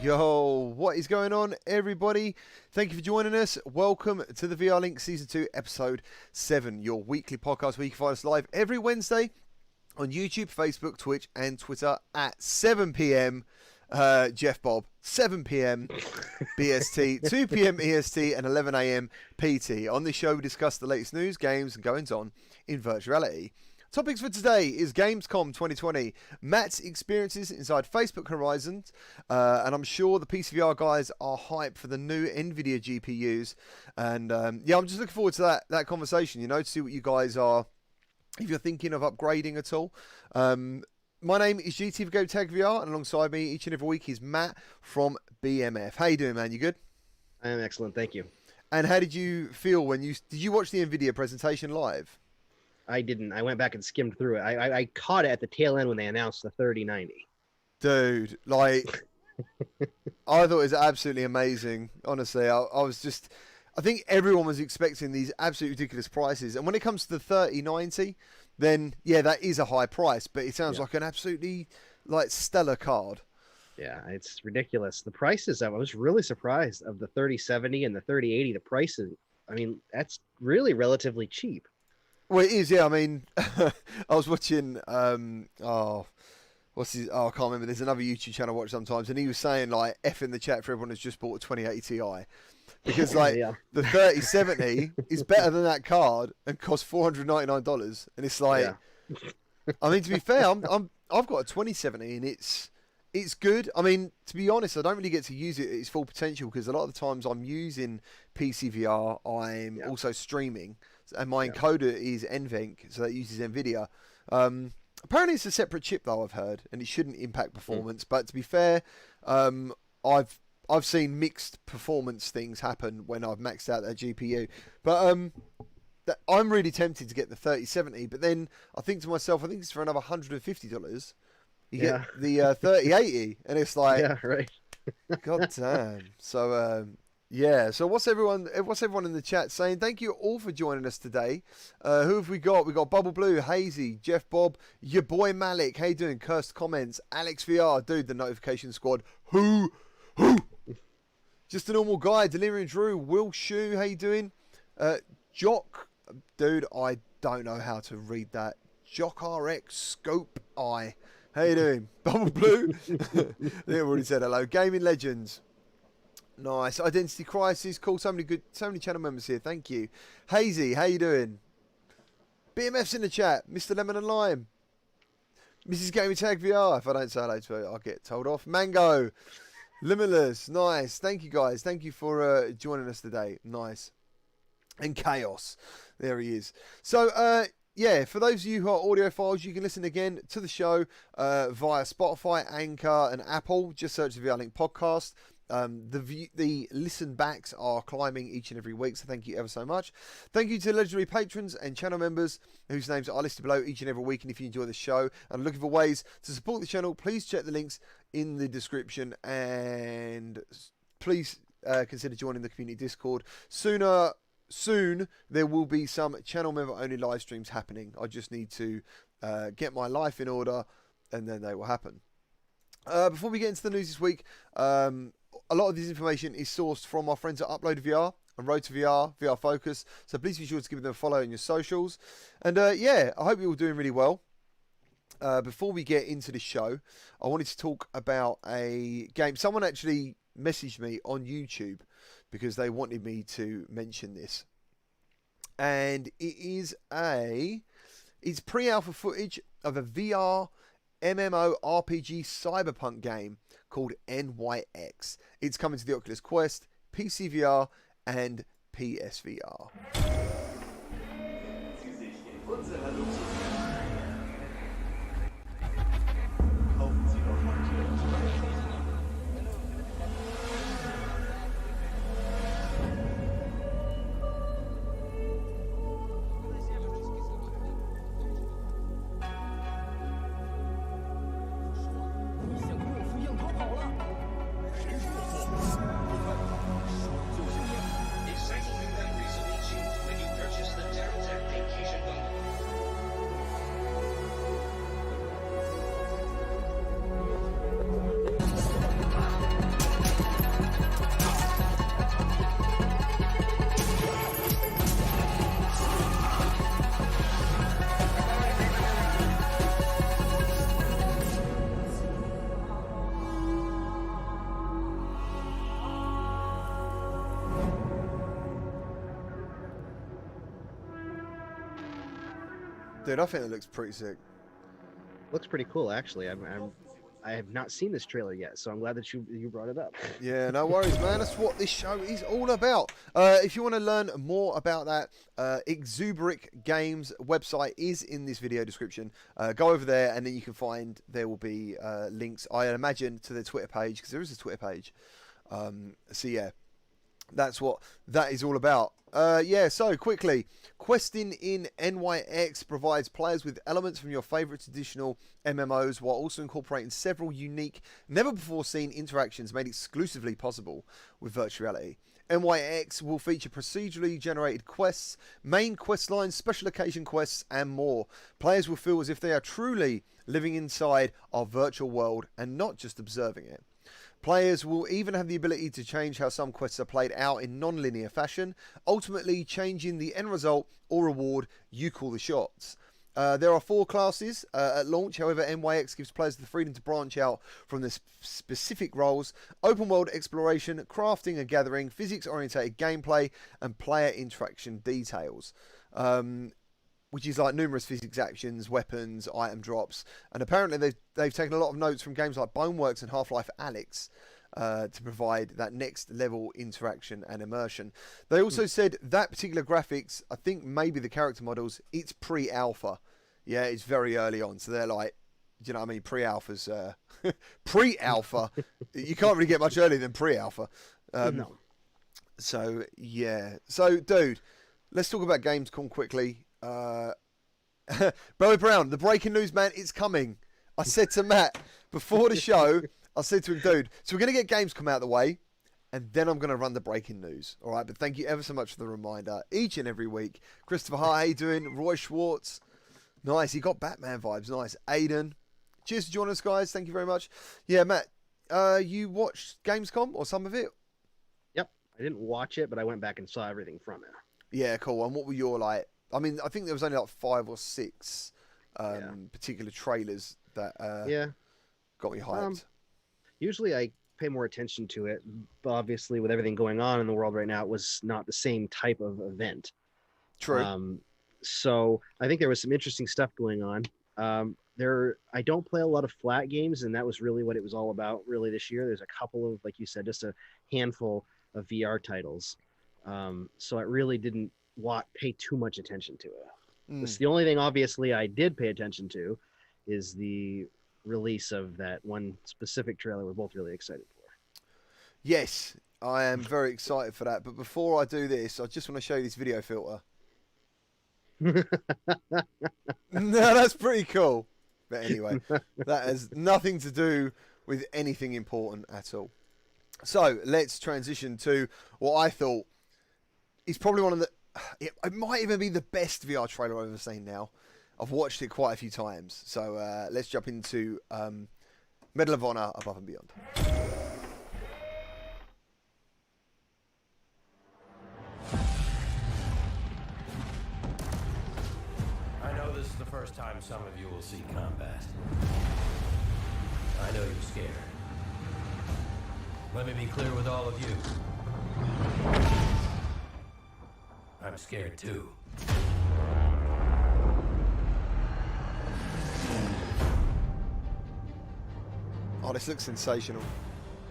Yo, what is going on, everybody? Thank you for joining us. Welcome to the VR Link Season 2, Episode 7, your weekly podcast where you can find us live every Wednesday on YouTube, Facebook, Twitch, and Twitter at 7 p.m. Jeff Bob, 7 p.m. BST, 2 p.m. EST, and 11 a.m. PT. On this show, we discuss the latest news, games, and goings-on in virtual reality. Topics for today is Gamescom 2020, Matt's experiences inside Facebook Horizons, and I'm sure the PCVR guys are hyped for the new Nvidia GPUs. And yeah, I'm just looking forward to that conversation, you know, to see what you guys are, if you're thinking of upgrading at all. My name is GT for Gamertag VR, and alongside me each and every week is Matt from BMF. How you doing, man? You good? I am excellent, thank you. And how did you feel when did you watch the Nvidia presentation live? I didn't. I went back and skimmed through it. I caught it at the tail end when they announced the 3090. Dude, like, I thought it was absolutely amazing. Honestly, I think everyone was expecting these absolutely ridiculous prices. And when it comes to the 3090, then yeah, that is a high price, but it sounds like an absolutely like stellar card. Yeah, it's ridiculous. The prices, I was really surprised of the 3070 and the 3080. The prices, I mean, that's really relatively cheap. Well, it is, yeah. I mean, I was watching, I can't remember. There's another YouTube channel I watch sometimes, and he was saying, like, F in the chat for everyone who's just bought a 2080 Ti. Because, like, the 3070 is better than that card and costs $499. And it's like, I mean, to be fair, I've got a 2070, and it's good. I mean, to be honest, I don't really get to use it at its full potential because a lot of the times I'm using PCVR, I'm also streaming, and my encoder is NVENC, so that uses Nvidia. Apparently it's a separate chip though, I've heard, and it shouldn't impact performance. But to be fair, I've seen mixed performance things happen when I've maxed out that GPU. But I'm really tempted to get the 3070, but then I think to myself, I think it's for another $150. You get the 3080, and it's like, yeah, right. God damn. So yeah. So what's everyone in the chat saying? Thank you all for joining us today. Who have we got? We got Bubble Blue, Hazy, Jeff Bob, your boy Malik. How you doing? Cursed Comments, Alex VR, dude, the Notification Squad. Who? Just a normal guy. Delirium Drew, Will Shoe. How you doing? Jock, dude. I don't know how to read that. Jock RX Scope Eye. How you doing? Bubble Blue? They already said hello. Gaming Legends. Nice. Identity Crisis. Cool. So many channel members here. Thank you. Hazy, how you doing? BMF's in the chat. Mr. Lemon and Lime. Mrs. Gamertag VR. If I don't say hello to her, I'll get told off. Mango. Limitless. Nice. Thank you, guys. Thank you for joining us today. Nice. And Chaos. There he is. So, yeah, for those of you who are audiophiles, you can listen again to the show via Spotify, Anchor, and Apple. Just search the VR Link podcast. The listen backs are climbing each and every week, so thank you ever so much. Thank you to legendary patrons and channel members whose names are listed below each and every week. And if you enjoy the show and are looking for ways to support the channel, please check the links in the description, and please consider joining the community Discord. Soon there will be some channel member only live streams happening. I just need to get my life in order, and then they will happen. Before we get into the news this week, a lot of this information is sourced from our friends at Upload VR and Road to VR, VR Focus. So please be sure to give them a follow on your socials. And yeah, I hope you're all doing really well. Before we get into the show, I wanted to talk about a game. Someone actually messaged me on YouTube because they wanted me to mention this. And it's pre-alpha footage of a VR MMO RPG cyberpunk game called NYX. It's coming to the Oculus Quest, PC VR, and PSVR. Dude, I think it looks pretty sick. Looks pretty cool, actually. I have not seen this trailer yet, so I'm glad that you brought it up. Yeah, no worries, man. That's what this show is all about. If you want to learn more about that, Exuberic Games website is in this video description. Go over there, and then you can find there will be links, I imagine, to the Twitter page, because there is a Twitter page. So yeah, that's what that is all about. Yeah, so quickly, Questing in NYX provides players with elements from your favourite traditional MMOs while also incorporating several unique, never-before-seen interactions made exclusively possible with virtual reality. NYX will feature procedurally generated quests, main quest lines, special occasion quests, and more. Players will feel as if they are truly living inside our virtual world and not just observing it. Players will even have the ability to change how some quests are played out in non-linear fashion, ultimately changing the end result or reward you call the shots. There are 4 classes at launch, however NYX gives players the freedom to branch out from the specific roles: open world exploration, crafting and gathering, physics orientated gameplay, and player interaction details. Which is like numerous physics actions, weapons, item drops, and apparently they've taken a lot of notes from games like Boneworks and Half-Life Alyx to provide that next level interaction and immersion. They also said that particular graphics, I think maybe the character models, it's pre-alpha. Yeah, it's very early on, so they're like, you know what I mean, pre-alpha's pre-alpha. You can't really get much earlier than pre-alpha. No. So yeah, so dude, let's talk about Gamescom quickly. Bowie Brown, the breaking news, man, it's coming. I said to Matt before the show, I said to him, dude, so we're going to get Gamescom out of the way, and then I'm going to run the breaking news. All right, but thank you ever so much for the reminder each and every week. Christopher, hi, how you doing? Roy Schwartz, nice. He got Batman vibes, nice. Aiden, cheers for joining us, guys. Thank you very much. Yeah, Matt, you watched Gamescom or some of it? Yep, I didn't watch it, but I went back and saw everything from it. Yeah, cool. And what were your like? I mean, I think there was only like 5 or 6 particular trailers that got me hyped. Usually I pay more attention to it, but obviously with everything going on in the world right now, it was not the same type of event. True. So I think there was some interesting stuff going on. I don't play a lot of flat games, and that was really what it was all about really this year. There's a couple of, like you said, just a handful of VR titles. So I really didn't pay too much attention to it. The only thing obviously I did pay attention to is the release of that one specific trailer we're both really excited for. Yes, I am very excited for that. But before I do this, I just want to show you this video filter. No, that's pretty cool. But anyway, that has nothing to do with anything important at all. So let's transition to what I thought is probably one of the... It might even be the best VR trailer I've ever seen now. I've watched it quite a few times. So let's jump into Medal of Honor Above and Beyond. I know this is the first time some of you will see combat. I know you're scared. Let me be clear with all of you. I'm scared too. Oh, this looks sensational.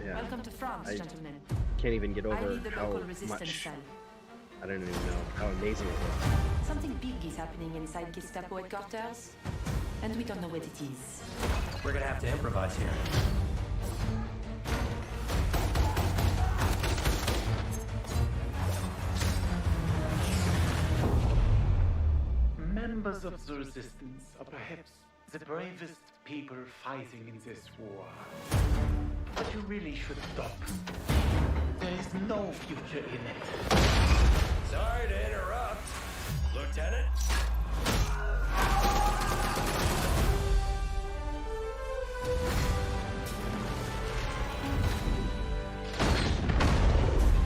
Yeah. Welcome to France, gentlemen. Can't even get I over lead the how local resistance much. cell. I don't even know how amazing it was. Something big is happening inside Gestapo headquarters, and we don't know what it is. We're gonna have to improvise here. Members of the resistance are perhaps the bravest people fighting in this war. But you really should stop. There is no future in it. Sorry to interrupt, Lieutenant.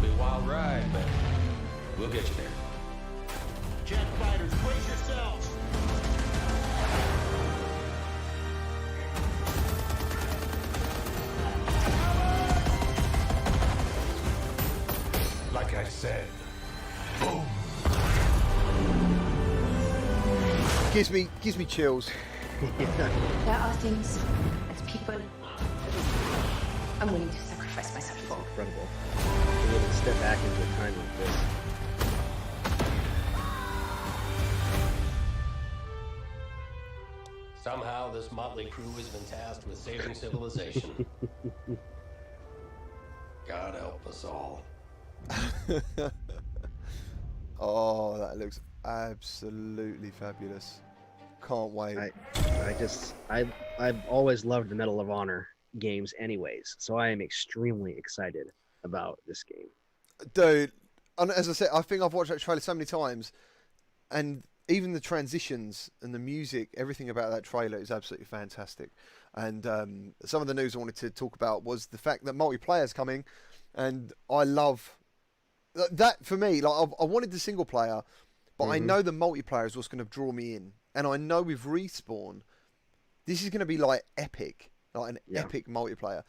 Be a wild ride, but we'll get you there. Jet fighters, brace yourselves! Like I said, boom. gives me chills. There are things as people I'm willing to sacrifice myself for. Incredible. To even step back into a time like this. Somehow, this motley crew has been tasked with saving civilization. God help us all. Oh, that looks absolutely fabulous. Can't wait. I've always loved the Medal of Honor games anyways, so I am extremely excited about this game. Dude, and as I said, I think I've watched that trailer so many times, and even the transitions and the music, everything about that trailer is absolutely fantastic. And some of the news I wanted to talk about was the fact that multiplayer is coming, and I love that. For me, like I wanted the single player, but I know the multiplayer is what's going to draw me in, and I know with Respawn, this is going to be like epic. Like an epic multiplayer.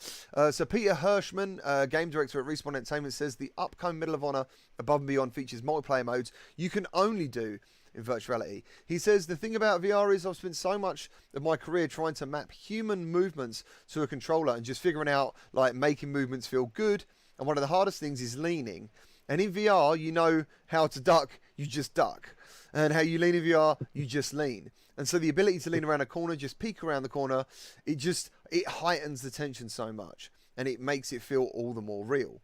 So Peter Hirschman, game director at Respawn Entertainment, says the upcoming Medal of Honor Above and Beyond features multiplayer modes you can only do in virtual reality. He says the thing about VR is I've spent so much of my career trying to map human movements to a controller and just figuring out like making movements feel good. And one of the hardest things is leaning. And in VR, you know how to duck, you just duck. And how you lean in VR, you just lean. And so the ability to lean around a corner, just peek around the corner, it heightens the tension so much. And it makes it feel all the more real.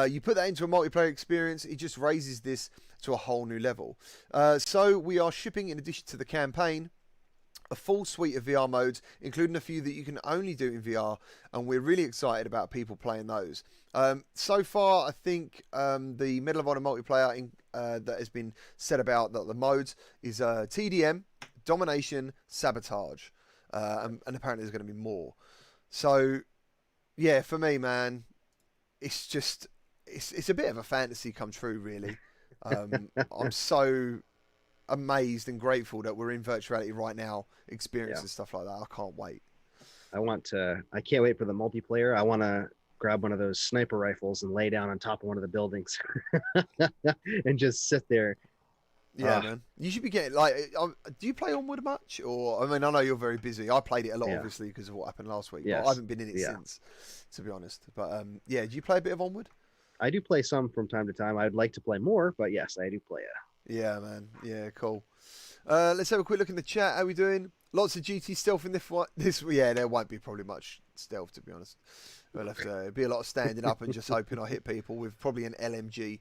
You put that into a multiplayer experience, it just raises this to a whole new level. So we are shipping, in addition to the campaign, a full suite of VR modes, including a few that you can only do in VR, and we're really excited about people playing those. So far, I think the Medal of Honor multiplayer that has been said about the modes is TDM, Domination, Sabotage, and apparently there's going to be more. So, yeah, for me, man, it's a bit of a fantasy come true, really. I'm so amazed and grateful that we're in virtuality right now, experiencing stuff like that. I can't wait. I can't wait for the multiplayer. I want to grab one of those sniper rifles and lay down on top of one of the buildings and just sit there. Yeah, man. You should be getting like. Do you play Onward much? Or I mean, I know you're very busy. I played it a lot, obviously, because of what happened last week. Yes. But I haven't been in it since, to be honest. But yeah, do you play a bit of Onward? I do play some from time to time. I'd like to play more, but yes, I do play it. Yeah, man. Yeah, cool. Let's have a quick look in the chat. How are we doing? Lots of GT stealth in this. Yeah, there won't be probably much stealth, to be honest. We'll have to be a lot of standing up and just hoping I hit people with probably an LMG,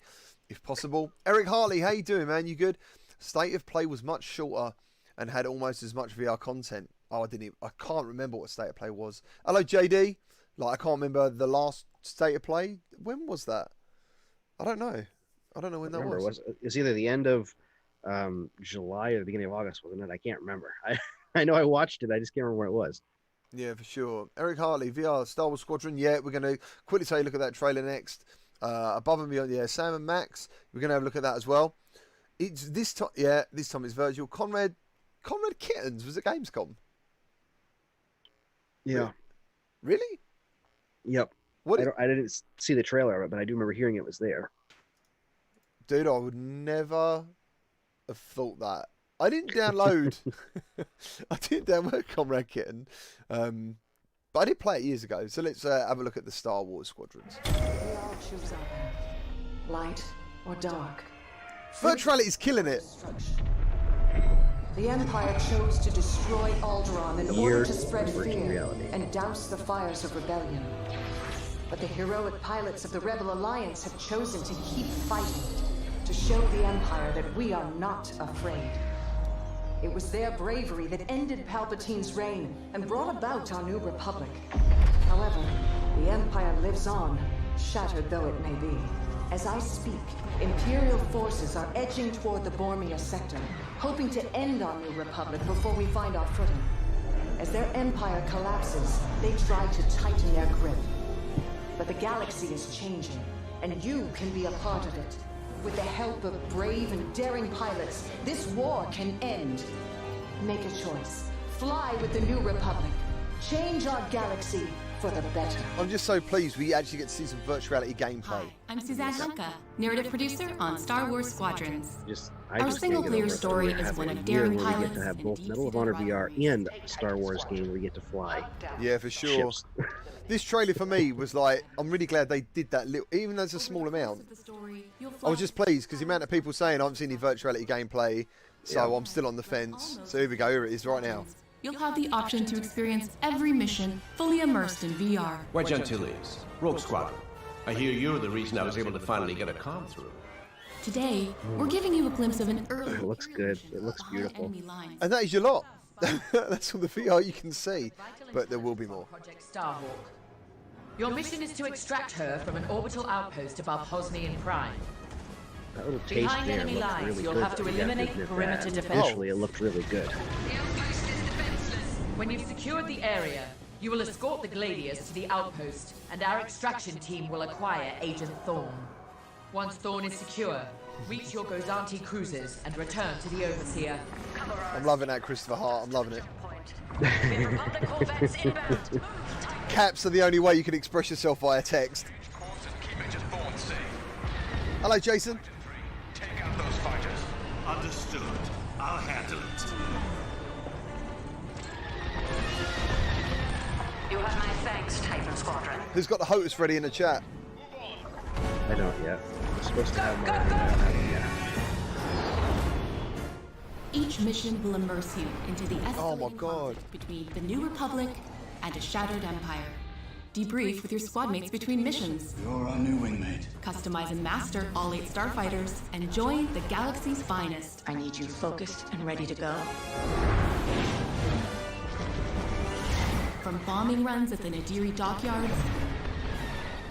if possible. Eric Hartley, how you doing, man? You good? State of Play was much shorter and had almost as much VR content. Oh, I can't remember what State of Play was. Hello, JD. Like, I can't remember the last State of Play. When was that? I don't know. I don't know when that was. It's either the end of July or the beginning of August, wasn't it? I can't remember. I know I watched it. I just can't remember where it was. Yeah, for sure. Eric Hartley, VR, Star Wars Squadron. Yeah, we're going to quickly take a look at that trailer next. Above and Beyond, yeah. Sam and Max, we're going to have a look at that as well. It's this time, this time it's virtual. Conrad Kittens was at Gamescom. Yeah. Really? Yep. I didn't see the trailer of it, but I do remember hearing it was there. Dude, I would never have thought that. I didn't download. I didn't download Conrad Kitten, but I did play it years ago. So let's have a look at the Star Wars Squadrons. We all choose our path, light or dark. Virtuality's killing it. The Empire chose to destroy Alderaan in order to spread fear reality. and douse the fires of rebellion. But the heroic pilots of the Rebel Alliance have chosen to keep fighting, to show the Empire that we are not afraid. It was their bravery that ended Palpatine's reign and brought about our new republic. However, the Empire lives on, shattered though it may be. As I speak, Imperial forces are edging toward the Bormia sector, hoping to end our new republic before we find our footing. As their empire collapses, they try to tighten their grip. But the galaxy is changing, and you can be a part of it. With the help of brave and daring pilots, this war can end. Make a choice. Fly with the new republic, Change our galaxy for the better. I'm just so pleased we actually get to see some virtual reality gameplay. Hi, I'm Suzanne Hunka, narrative producer on Star Wars Squadrons. I Our just single-player can't get over story it. is one of We're daring gonna have a year where we get pilots to have and both Medal of deep-seated Honor VR rivalry. and a Star Wars game where we get to fly Yeah, for sure. ships. This trailer for me was like, I'm really glad they did that little, even though it's a small amount. I was just pleased because the amount of people saying I haven't seen any virtual reality gameplay, so I'm still on the fence. So here we go, here it is right now. You'll have the option to experience every mission fully immersed in VR. Wedge Antilles, Rogue Squadron. I hear you're the reason I was able to finally get a comm through. Today, we're giving you a glimpse of an early. It looks good. It looks beautiful. enemy lines. And that is your lot. That's all the VR you can see, but there will be more. Project Starhawk. Your mission is to extract her from an orbital outpost above Hosnian Prime. That little taste Behind there enemy looked lines, really you'll good. have to though. You eliminate admit perimeter that. defense. Visually, it looked really good. When you've secured the area, you will escort the Gladius to the outpost, and our extraction team will acquire Agent Thorn. Once Thorn is secure, reach your Gozanti cruisers and return to the Overseer. I'm loving that, Christopher Hart. I'm loving it. Caps are the only way you can express yourself via text. Hello, Jason. Take out those fighters. Understood. I'll handle it. You have my thanks, Titan Squadron. Who's got the HOTUS ready in the chat? I don't yet. I'm supposed to have mine. I don't have it yet. Each mission will immerse you into the Oh my escalating God. conflict between the New Republic and a shattered empire. Debrief with your squad mates between missions. You're our new wingmate. Customize and master all 8 starfighters and join the galaxy's finest. I need you focused and ready to go. From bombing runs at the Nadiri dockyards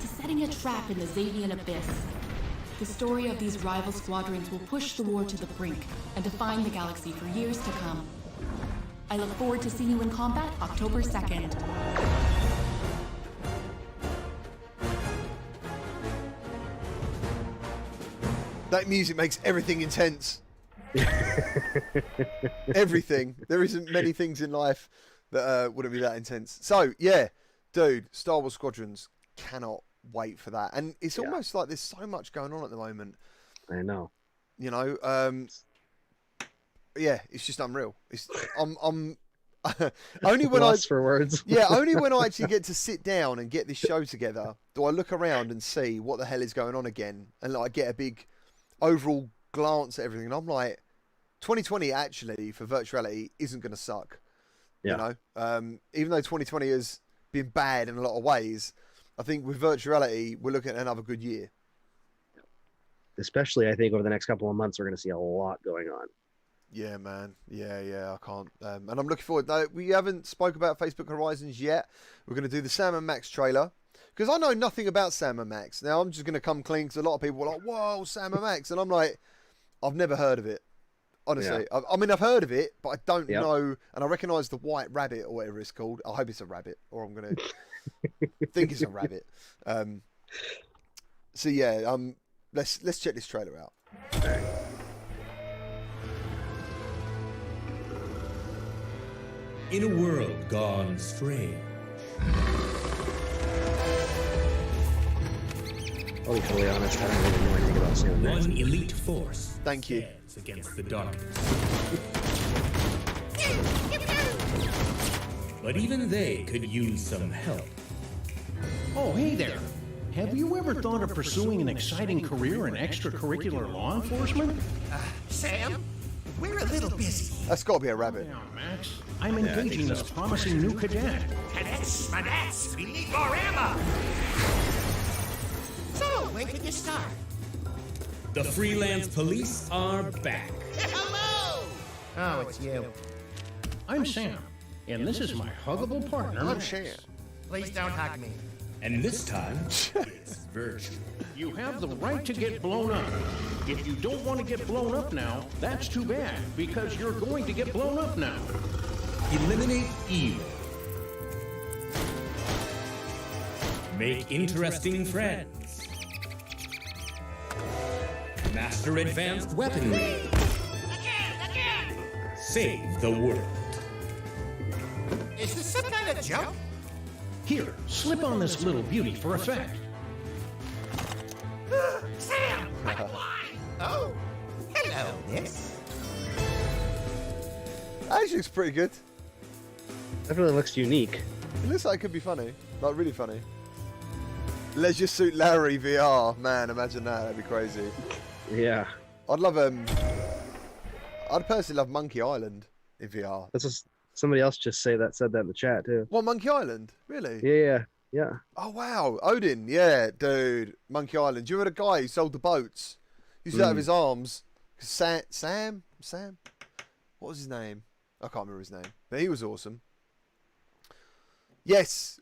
to setting a trap in the Xavian abyss, the story of these rival squadrons will push the war to the brink and define the galaxy for years to come. I look forward to seeing you in combat October 2nd. That music makes everything intense. Everything. There isn't many things in life that wouldn't be that intense. So, yeah, dude, Star Wars Squadrons, cannot wait for that. And it's almost like there's so much going on at the moment. I know. You know, yeah, it's just unreal. It's I'm only when Lost for words. yeah, only when I actually get to sit down and get this show together do I look around and see what the hell is going on again, and like get a big overall glance at everything. And I'm like, 2020 actually for virtuality isn't going to suck. Yeah. You know, even though 2020 has been bad in a lot of ways, I think with virtuality we're looking at another good year. Especially, I think over the next couple of months, we're going to see a lot going on. Yeah, man. Yeah. I can't. And I'm looking forward. No, we haven't spoke about Facebook Horizons yet. We're going to do the Sam and Max trailer because I know nothing about Sam and Max. Now I'm just going to come clean because a lot of people are like, "Whoa, Sam and Max," and I'm like, I've never heard of it. Honestly, Yeah. I mean, I've heard of it, but I don't know. And I recognise the white rabbit or whatever it's called. I hope it's a rabbit, or I'm going to think it's a rabbit. So yeah, let's check this trailer out. In a world gone strange, I'll be totally honest, I don't really know anything about Sam and Max. one elite force Thank you. stands against the darkness. But even they could use some help. Oh, hey there. Have you ever thought of pursuing an exciting career in extracurricular law enforcement? Sam, we're a little busy. That's got to be a rabbit. Now, Max, I'm engaging this promising new cadet. Cadets, we need more ammo. So, when can you start? The freelance police are back. Hello! Oh, it's you. I'm Sam, and this is my huggable partner. I'm Max. Shan. Please don't hug me. And this time, it's virtual. You have the right to get blown up. If you don't want to get blown up now, that's too bad, because you're going to get blown up now. Eliminate evil. Make interesting friends. Master advanced weaponry. Again! Save the world. Is this some kind a joke? Here, slip on this little beauty for effect. Sam! Why? Oh, hello, miss. Actually, looks pretty good. Definitely looks unique. It looks like it could be funny, like really funny. Leisure Suit Larry VR, man, imagine that. That'd be crazy. Yeah. I'd love I'd personally love Monkey Island in VR. That's just somebody else just said that in the chat too. What, Monkey Island? Really? Yeah. Oh wow, Odin, yeah, dude, Monkey Island. Do you remember the guy who sold the boats? He used to have his arms. Sam? What was his name? I can't remember his name, but he was awesome. Yes,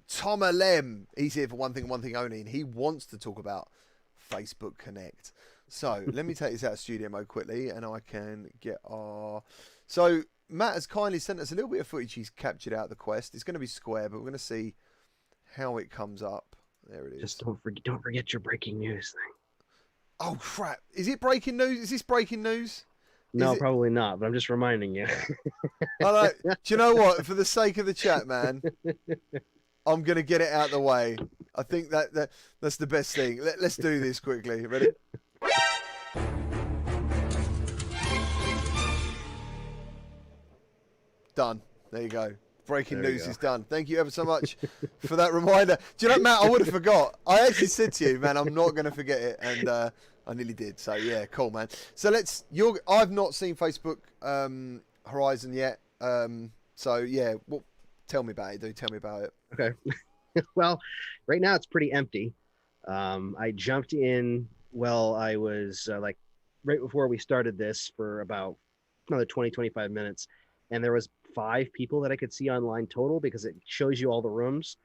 Thomas Lem. He's here for one thing only, and he wants to talk about Facebook Connect. So let me take this out of studio mode quickly, and I can get our. So Matt has kindly sent us a little bit of footage he's captured out of the Quest. It's going to be square, but we're going to see how it comes up. There it is. Just don't forget your breaking news thing. Oh crap! Is it breaking news? Is this breaking news? No, probably not, but I'm just reminding you. Do you know what? For the sake of the chat, man, I'm going to get it out of the way. I think that's the best thing. Let's do this quickly. Ready? Done. There you go. Breaking news is done. Thank you ever so much for that reminder. Do you know, Matt, I would have forgot. I actually said to you, man, I'm not going to forget it. And I nearly did. So, yeah, cool, man. So, I've not seen Facebook Horizon yet. So, yeah, well, tell me about it, dude. Tell me about it. Okay. Well, right now it's pretty empty. I jumped in while I was right before we started this for about another 20-25 minutes, and there was 5 people that I could see online total, because it shows you all the rooms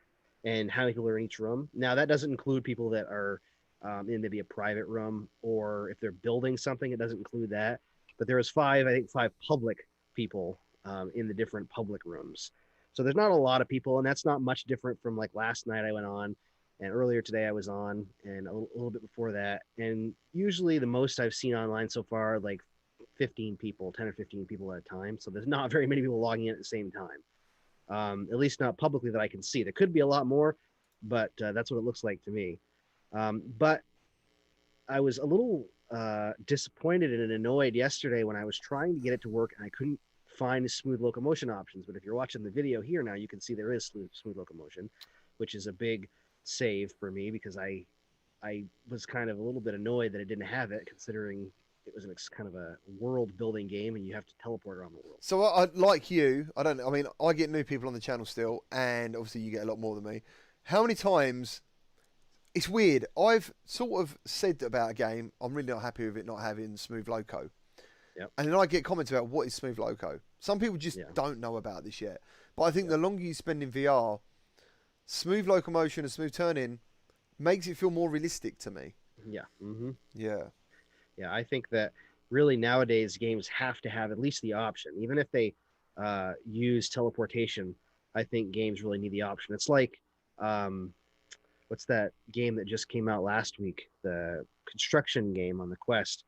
and how many people are in each room. Now that doesn't include people that are in maybe a private room, or if they're building something, it doesn't include that. But there was 5 public people in the different public rooms. So there's not a lot of people, and that's not much different from like last night I went on, and earlier today I was on, and a little bit before that. And usually the most I've seen online so far, like 10 or 15 people at a time. So there's not very many people logging in at the same time, at least not publicly that I can see. There could be a lot more, but that's what it looks like to me. But I was a little disappointed and annoyed yesterday when I was trying to get it to work and I couldn't find smooth locomotion options. But if you're watching the video here now, you can see there is smooth locomotion, which is a big save for me, because I was kind of a little bit annoyed that it didn't have it, considering it was kind of a world building game and you have to teleport around the world. So like you, I get new people on the channel still, and obviously you get a lot more than me. How many times, it's weird, I've sort of said about a game, I'm really not happy with it not having smooth loco. Yep. And then I get comments about what is smooth loco. Some people just don't know about this yet. But I think the longer you spend in VR, smooth locomotion and smooth turning makes it feel more realistic to me. Yeah. Mm-hmm. Yeah. Yeah, I think that really nowadays games have to have at least the option. Even if they use teleportation, I think games really need the option. It's like, what's that game that just came out last week? The construction game on the Quest.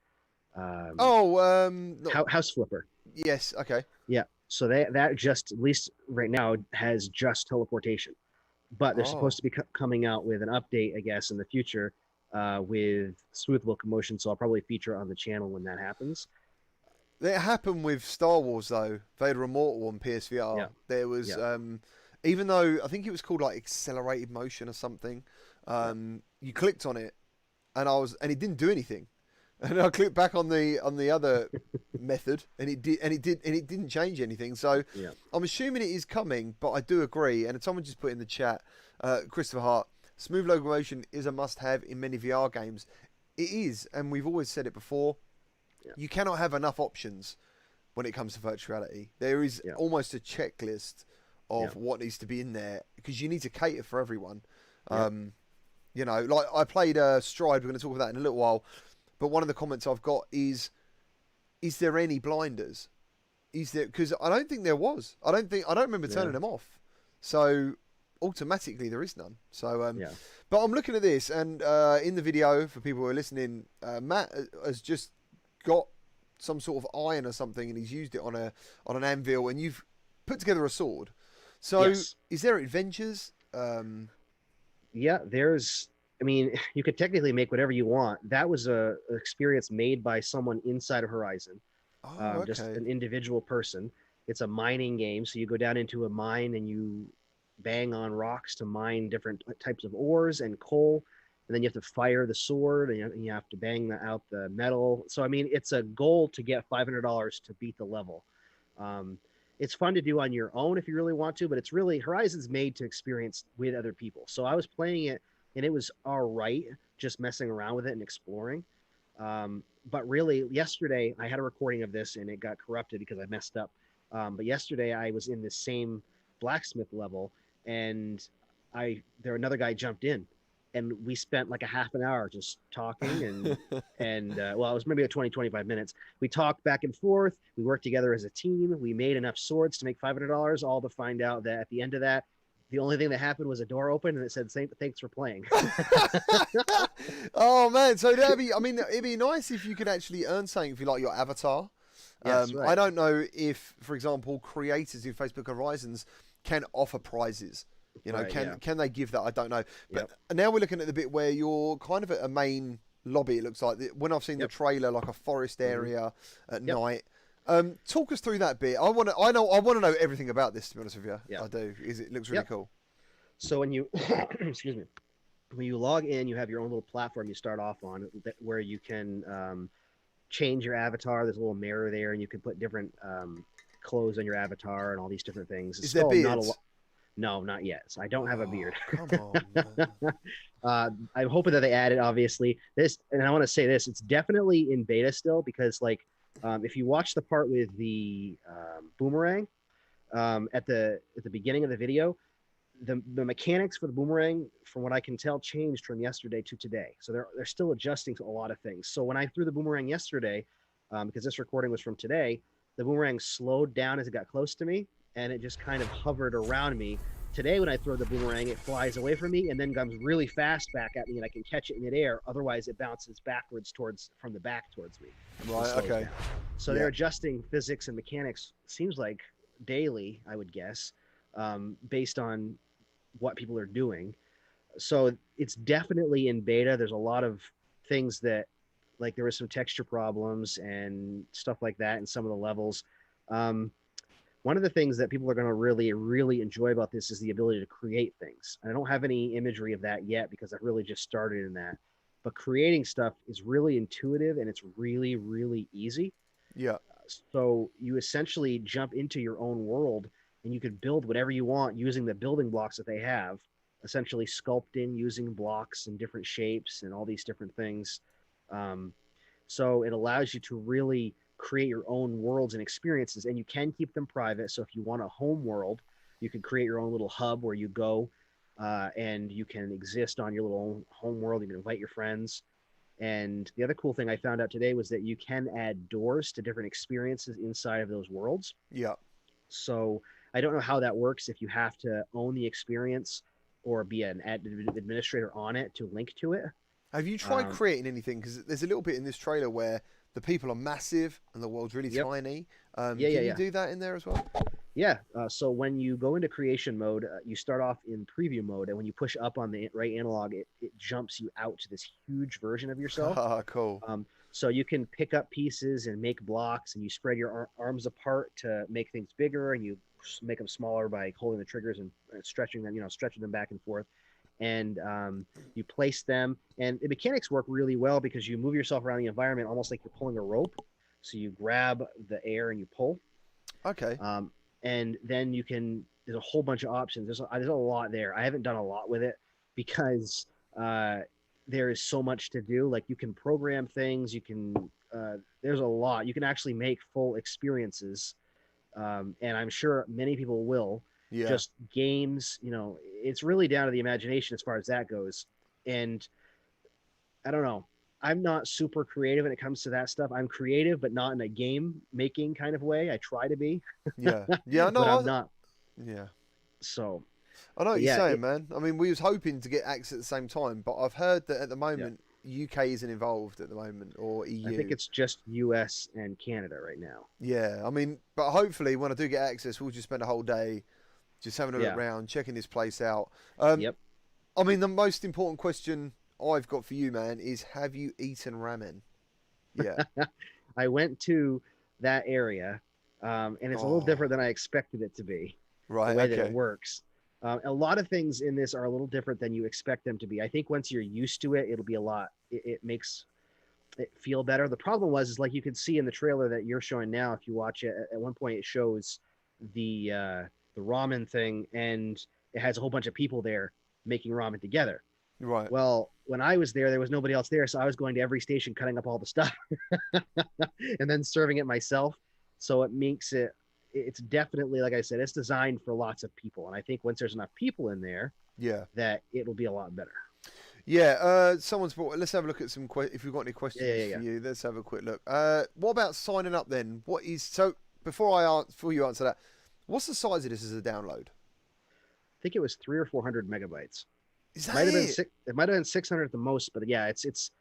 House Flipper. Yes, okay. Yeah, so that just, at least right now, has just teleportation. But they're supposed to be coming out with an update, I guess, in the future, with smooth locomotion, so I'll probably feature on the channel when that happens. It happened with Star Wars, though. Vader Immortal on PSVR. Yeah. There was, even though I think it was called like accelerated motion or something, you clicked on it, and it didn't do anything. And I clicked back on the other method, and it didn't change anything. So I'm assuming it is coming, but I do agree. And someone just put in the chat, Christopher Hart, smooth locomotion is a must-have in many VR games. It is, and we've always said it before. Yeah. You cannot have enough options when it comes to virtual reality. There is almost a checklist of what needs to be in there, because you need to cater for everyone. You know, like I played Stride. We're going to talk about that in a little while. But one of the comments I've got is there any blinders? Is there? Because I don't think there was. I don't remember turning them off. So automatically there is none. So but I'm looking at this, and in the video for people who are listening, Matt has just got some sort of iron or something, and he's used it on an anvil, and you've put together a sword. So, Yes. is there adventures? Yeah, there's. I mean, you could technically make whatever you want. That was a experience made by someone inside of Horizon, Oh, just okay. an individual person. It's a mining game, so you go down into a mine and you bang on rocks to mine different types of ores and coal, and then you have to fire the sword and you have to bang out the metal. So I mean, it's a goal to get $500 to beat the level. It's fun to do on your own if you really want to, but it's really Horizon's made to experience with other people. So I was playing it and it was all right, just messing around with it and exploring. But really, yesterday I had a recording of this and it got corrupted because I messed up. But yesterday I was in this same blacksmith level and another guy jumped in and we spent like a half an hour just talking and well, it was maybe 25 minutes. We talked back and forth. We worked together as a team. We made enough swords to make $500, all to find out that at the end of that, the only thing that happened was a door opened and it said, thanks for playing. Oh man, so that'd be, I mean, it'd be nice if you could actually earn something if you like your avatar. Yes, right. I don't know if, for example, creators in Facebook Horizons can offer prizes. You know, Right, can they give that? I don't know. But now we're looking at the bit where you're kind of at a main lobby. It looks like when I've seen the trailer, like a forest area at night. Talk us through that bit. I want to know everything about this. To be honest with you, I do. It looks really cool. So when you excuse me, when you log in, you have your own little platform you start off on where you can change your avatar. There's a little mirror there, and you can put different clothes on your avatar and all these different things. Is there beards? No, not yet. So I don't have a beard. Come on. I'm hoping that they add it. Obviously, this, and I want to say this: it's definitely in beta still because, like, if you watch the part with the boomerang at the beginning of the video, the mechanics for the boomerang, from what I can tell, changed from yesterday to today. So they're still adjusting to a lot of things. So when I threw the boomerang yesterday, because this recording was from today, the boomerang slowed down as it got close to me, and it just kind of hovered around me. Today, when I throw the boomerang, it flies away from me and then comes really fast back at me, and I can catch it in midair. Otherwise, it bounces backwards from the back towards me. Right. Okay. Down. So they're adjusting physics and mechanics. Seems like daily, I would guess, based on what people are doing. So it's definitely in beta. There's a lot of things that, like, there was some texture problems and stuff like that in some of the levels. One of the things that people are going to really, really enjoy about this is the ability to create things. And I don't have any imagery of that yet because I've really just started in that. But creating stuff is really intuitive and it's really, really easy. Yeah. So you essentially jump into your own world and you can build whatever you want using the building blocks that they have, essentially sculpting using blocks and different shapes and all these different things. So it allows you to really create your own worlds and experiences, and you can keep them private. So if you want a home world, you can create your own little hub where you go and you can exist on your little home world. You can invite your friends. And the other cool thing I found out today was that you can add doors to different experiences inside of those worlds. Yeah. So I don't know how that works, if you have to own the experience or be an administrator on it to link to it. Have you tried creating anything? Because there's a little bit in this trailer where the people are massive and the world's really tiny. Can you do that in there as well? Yeah. So when you go into creation mode, you start off in preview mode, and when you push up on the right analog, it jumps you out to this huge version of yourself. Ah, cool. So you can pick up pieces and make blocks, and you spread your arms apart to make things bigger, and you make them smaller by holding the triggers and stretching them back and forth. And you place them, and the mechanics work really well because you move yourself around the environment almost like you're pulling a rope. So you grab the air and you pull. Okay. And then there's a whole bunch of options. There's a lot there. I haven't done a lot with it because there is so much to do. Like, you can program things. You can there's a lot. You can actually make full experiences, and I'm sure many people will. Yeah. Just games, it's really down to the imagination as far as that goes. And I don't know. I'm not super creative when it comes to that stuff. I'm creative, but not in a game making kind of way. I try to be. Yeah. Yeah. No, but I'm not. Yeah. So. I know what you're saying, man. I mean, we was hoping to get access at the same time, but I've heard that at the moment, UK isn't involved at the moment, or EU. I think it's just US and Canada right now. Yeah. I mean, but hopefully when I do get access, we'll just spend a whole day just having a look around, checking this place out. Yep. I mean, the most important question I've got for you, man, is have you eaten ramen? Yeah. I went to that area, and it's a little different than I expected it to be. Right. The way that it works. A lot of things in this are a little different than you expect them to be. I think once you're used to it, it'll be a lot. It makes it feel better. The problem is like you can see in the trailer that you're showing now, if you watch it, at one point it shows the ramen thing, and it has a whole bunch of people there making ramen together. Right. Well, when I was there was nobody else there, so I was going to every station cutting up all the stuff and then serving it myself. So it makes it's definitely, like I said, it's designed for lots of people, and I think once there's enough people in there, that it'll be a lot better. Yeah, someone's brought. Let's have a look at some. If we've got any questions for you, let's have a quick look. What about signing up then? Before you answer that, what's the size of this as a download? I think it was 300 or 400 megabytes. Is that it? It might have been 600 at the most, but yeah, it's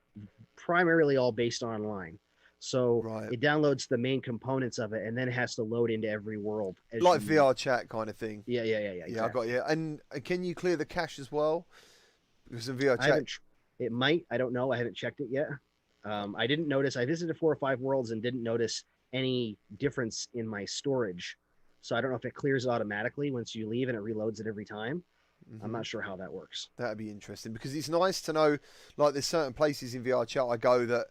primarily all based online. So it downloads the main components of it, and then it has to load into every world. Like VR chat kind of thing. Yeah. Exactly. I got you. And can you clear the cache as well? Because in VR chat, it might. I don't know. I haven't checked it yet. I didn't notice. I visited 4 or 5 worlds and didn't notice any difference in my storage. So I don't know if it clears it automatically once you leave and it reloads it every time. I'm not sure how that works. That'd be interesting, because it's nice to know, like, there's certain places in VR chat I go that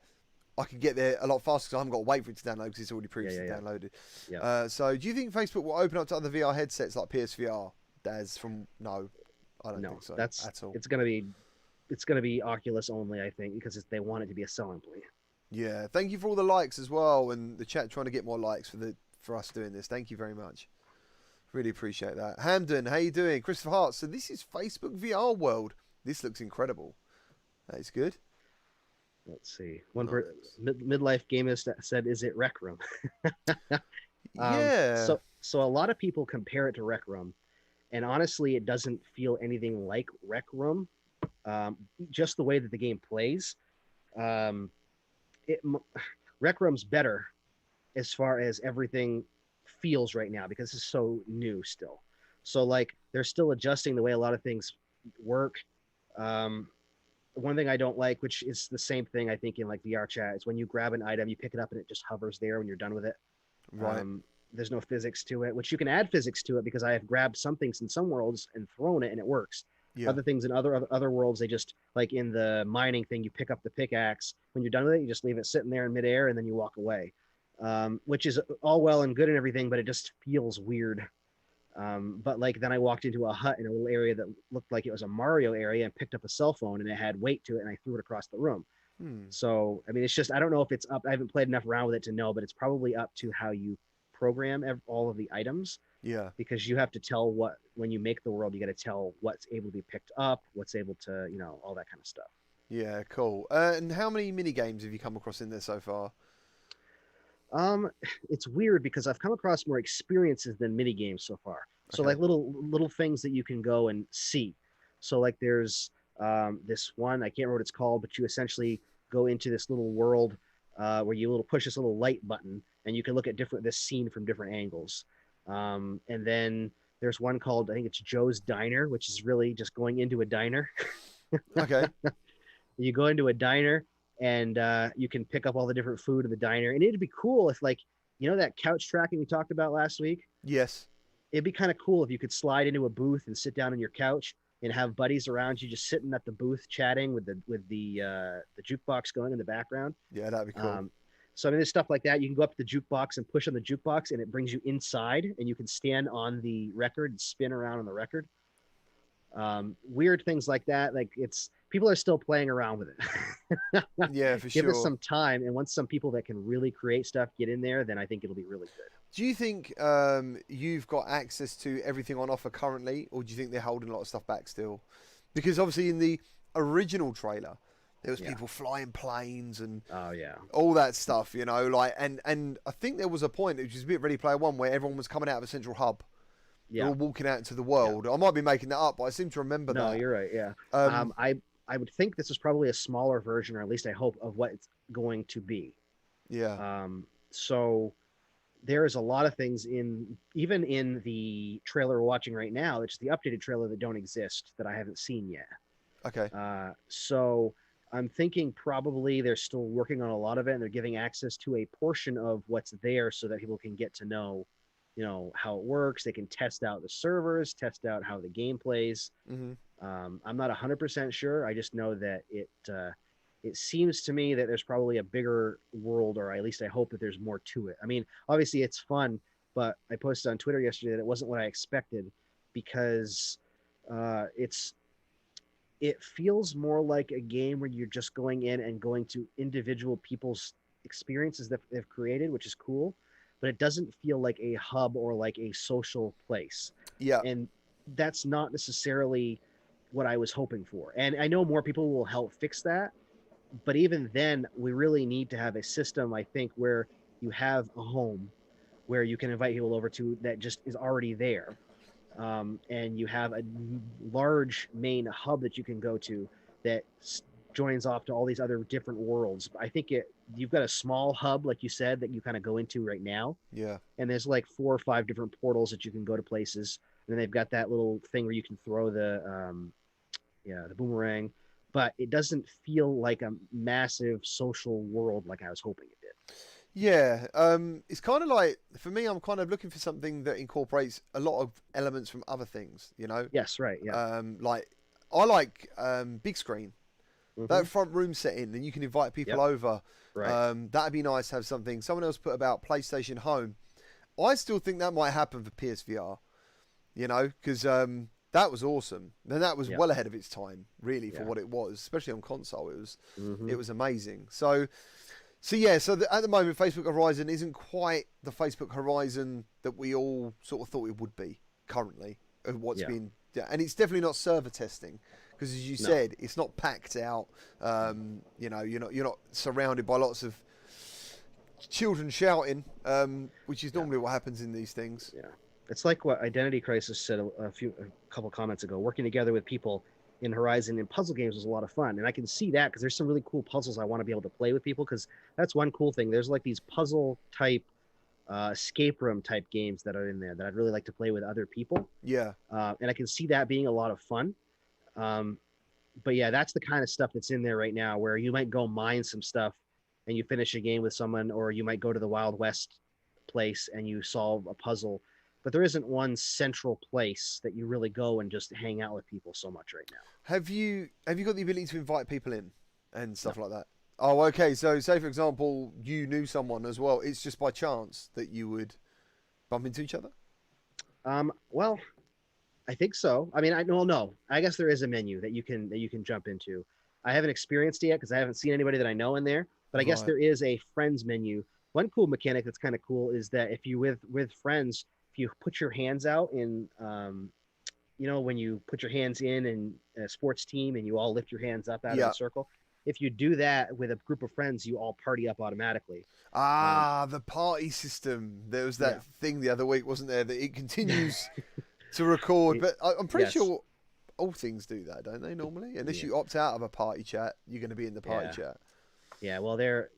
I can get there a lot faster because I haven't got to wait for it to download because it's already previously downloaded. Yeah. So do you think Facebook will open up to other VR headsets like PSVR? No, I don't think so. That's at all. It's gonna be Oculus only, I think, because they want it to be a selling point. Yeah. Thank you for all the likes as well, and the chat trying to get more likes for us doing this. Thank you very much. Really appreciate that. Hamden, how you doing? Christopher Hart. So this is Facebook VR World. This looks incredible. That is good. Let's see. Midlife Gamers said, "Is it Rec Room?" Yeah. So a lot of people compare it to Rec Room, and honestly, it doesn't feel anything like Rec Room. Just the way that the game plays. Rec Room's better as far as everything feels right now because it's so new still. So like they're still adjusting the way a lot of things work. One thing I don't like, which is the same thing I think in like VR chat, is when you grab an item, you pick it up and it just hovers there when you're done with it. Right. There's no physics to it, which you can add physics to it because I have grabbed some things in some worlds and thrown it and it works. Yeah. Other things in other worlds, they just, like in the mining thing, you pick up the pickaxe. When you're done with it, you just leave it sitting there in midair and then you walk away, which is all well and good and everything, but it just feels weird. But like then I walked into a hut in a little area that looked like it was a Mario area and picked up a cell phone and it had weight to it and I threw it across the room. So, I mean, it's just, I don't know if it's up. I haven't played enough around with it to know, but it's probably up to how you program all of the items. Yeah. Because you have to tell when you make the world, you got to tell what's able to be picked up, what's able to, all that kind of stuff. Yeah, cool. And how many mini games have you come across in there so far? It's weird because I've come across more experiences than mini games so far. Okay. So like little things that you can go and see. So like there's this one, I can't remember what it's called, but you essentially go into this little world where you push this little light button and you can look at this scene from different angles. And then there's one called, I think it's Joe's Diner, which is really just going into a diner. Okay. You go into a diner and you can pick up all the different food in the diner. And it'd be cool if that couch tracking we talked about last week? Yes. It'd be kind of cool if you could slide into a booth and sit down on your couch and have buddies around you just sitting at the booth chatting with the jukebox going in the background. Yeah, that'd be cool. So I mean, there's stuff like that. You can go up to the jukebox and push on the jukebox, and it brings you inside, and you can stand on the record and spin around on the record. Weird things like that. Like people are still playing around with it. Yeah, for sure. Give us some time, and once some people that can really create stuff get in there, then I think it'll be really good. Do you think you've got access to everything on offer currently, or do you think they're holding a lot of stuff back still? Because obviously in the original trailer, there was people flying planes and all that stuff, and I think there was a point, which was a bit Ready Player One, where everyone was coming out of a central hub. Yeah. They were walking out into the world. I might be making that up, but I seem to remember that. No, you're right, yeah. I would think this is probably a smaller version, or at least I hope, of what it's going to be. Yeah. So there is a lot of things even in the trailer we're watching right now, it's the updated trailer that don't exist that I haven't seen yet. Okay. So I'm thinking probably they're still working on a lot of it, and they're giving access to a portion of what's there so that people can get to know, how it works. They can test out the servers, test out how the game plays. Mm-hmm. I'm not 100% sure. I just know that it seems to me that there's probably a bigger world, or at least I hope that there's more to it. I mean, obviously it's fun, but I posted on Twitter yesterday that it wasn't what I expected, because it feels more like a game where you're just going in and going to individual people's experiences that they've created, which is cool, but it doesn't feel like a hub or like a social place. Yeah. And that's not necessarily what I was hoping for. And I know more people will help fix that, but even then, we really need to have a system, I think, where you have a home where you can invite people over to that just is already there. And you have a large main hub that you can go to that joins off to all these other different worlds. I think you've got a small hub, like you said, that you kind of go into right now. Yeah. And there's like 4 or 5 different portals that you can go to places. And then they've got that little thing where you can throw the boomerang. But it doesn't feel like a massive social world like I was hoping it did. Yeah, it's kind of like, for me, I'm kind of looking for something that incorporates a lot of elements from other things, Yes, right, yeah. Like, I like big screen. Mm-hmm. That front room setting, and you can invite people over. Right. That'd be nice to have something. Someone else put about PlayStation Home. I still think that might happen for PSVR, because that was awesome. And that was well ahead of its time, really, for what it was, especially on console. It was amazing. So at the moment, Facebook Horizon isn't quite the Facebook Horizon that we all sort of thought it would be currently. And it's definitely not server testing, because as you said, it's not packed out. You're not surrounded by lots of children shouting, which is normally what happens in these things. Yeah, it's like what Identity Crisis said a couple comments ago. Working together with people in Horizon and puzzle games was a lot of fun, and I can see that because there's some really cool puzzles I want to be able to play with people, because that's one cool thing. There's like these puzzle type escape room type games that are in there that I'd really like to play with other people. Yeah. And I can see that being a lot of fun. But yeah, that's the kind of stuff that's in there right now, where you might go mine some stuff and you finish a game with someone, or you might go to the Wild West place and you solve a puzzle. But there isn't one central place that you really go and just hang out with people so much right now. Have you got the ability to invite people in and stuff like that? Oh, okay. So say, for example, you knew someone as well. It's just by chance that you would bump into each other? Well, I think so. I mean, no. I guess there is a menu that you can jump into. I haven't experienced it yet because I haven't seen anybody that I know in there. But I guess there is a friends menu. One cool mechanic that's kind of cool is that if you with friends, if you put your hands out in, when you put your hands in a sports team and you all lift your hands up out of a circle, if you do that with a group of friends, you all party up automatically. The party system. There was that thing the other week, wasn't there, that it continues to record. But I'm pretty sure all things do that, don't they, normally? Unless you opt out of a party chat, you're going to be in the party chat. Yeah, well, they're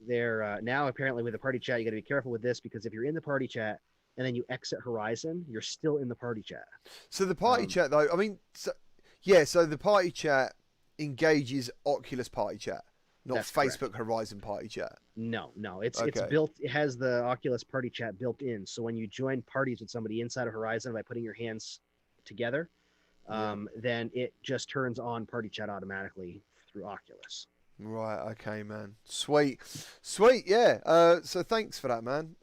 now apparently with the party chat, you got to be careful with this, because if you're in the party chat and then you exit Horizon, you're still in the party chat. So the party chat, though, I mean, so the party chat engages Oculus party chat, not Facebook Horizon party chat. No, it's built. It has the Oculus party chat built in. So when you join parties with somebody inside of Horizon by putting your hands together, then it just turns on party chat automatically through Oculus. Right. Okay, man. Sweet. Yeah. So thanks for that, man.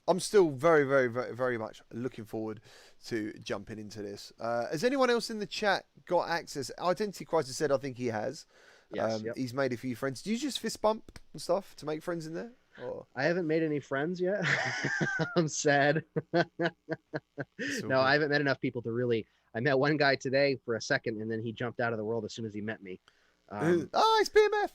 I'm still very, very, very, very much looking forward to jumping into this. Has anyone else in the chat got access? Identity Crisis said, I think he has. Yes, He's made a few friends. Do you just fist bump and stuff to make friends in there? Or? I haven't made any friends yet. I'm sad. No, I haven't met enough people to really. I met one guy today for a second, and then he jumped out of the world as soon as he met me. It's BMF.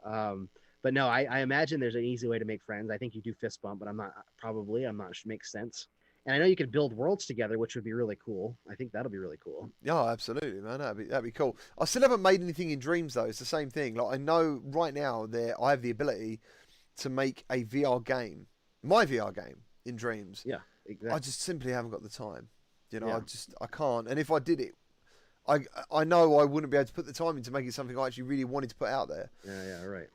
No. But no, I imagine there's an easy way to make friends. I think you do fist bump, but I'm not sure makes sense. And I know you could build worlds together, which would be really cool. I think that'll be really cool. Yeah, absolutely, man. That'd be cool. I still haven't made anything in Dreams though. It's the same thing. Like I know right now I have the ability to make a VR game, my VR game in Dreams. Yeah, exactly. I just simply haven't got the time. You know, Yeah. I can't. And if I did it, I know I wouldn't be able to put the time in to make it something I actually really wanted to put out there. Yeah, right.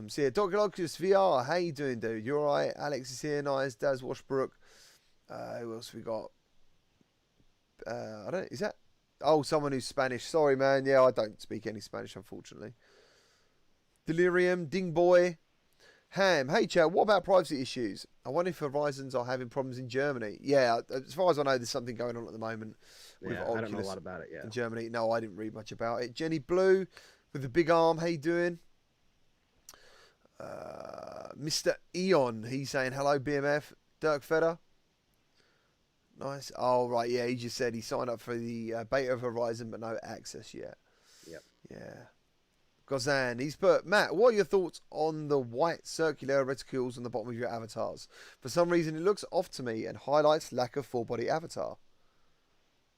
So yeah, Dr. Oculus VR, how you doing, dude? You all right? Alex is here, nice. Daz Washbrook. Who else we got? I don't. Is that? Oh, someone who's Spanish. Sorry, man. Yeah, I don't speak any Spanish, unfortunately. Delirium, Ding Boy, Ham. Hey, chat. What about privacy issues? I wonder if Horizons are having problems in Germany. Yeah, as far as I know, there's something going on at the moment with Oculus. I don't know a lot about it yet. In Germany. No, I didn't read much about it. Jenny Blue with the big arm. How you doing? Mr. Eon. He's saying hello, BMF. Dirk Feder. Nice. Oh, right. Yeah, he just said he signed up for the beta of Horizon, but no access yet. Yep. Yeah. Gozan, he's put, Matt, what are your thoughts on the white circular reticules on the bottom of your avatars? For some reason, it looks off to me and highlights lack of full-body avatar.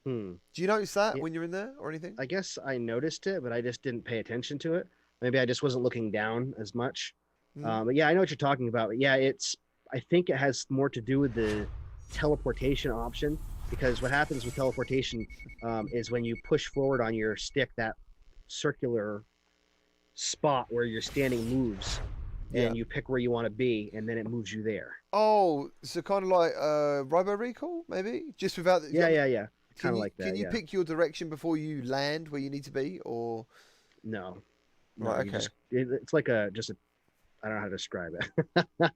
Do you notice that when you're in there or anything? I guess I noticed it, but I just didn't pay attention to it. Maybe I just wasn't looking down as much. But yeah, I know what you're talking about. But yeah, I think it has more to do with the teleportation option, because what happens with teleportation is when you push forward on your stick, that circular spot where you're standing moves, and you pick where you want to be, and then it moves you there. Oh, so kind of like Robo Recall, maybe? Just without the... Yeah. Kind of like that. Can you pick your direction before you land where you need to be, or... No. Right, okay. It's like I don't know how to describe it.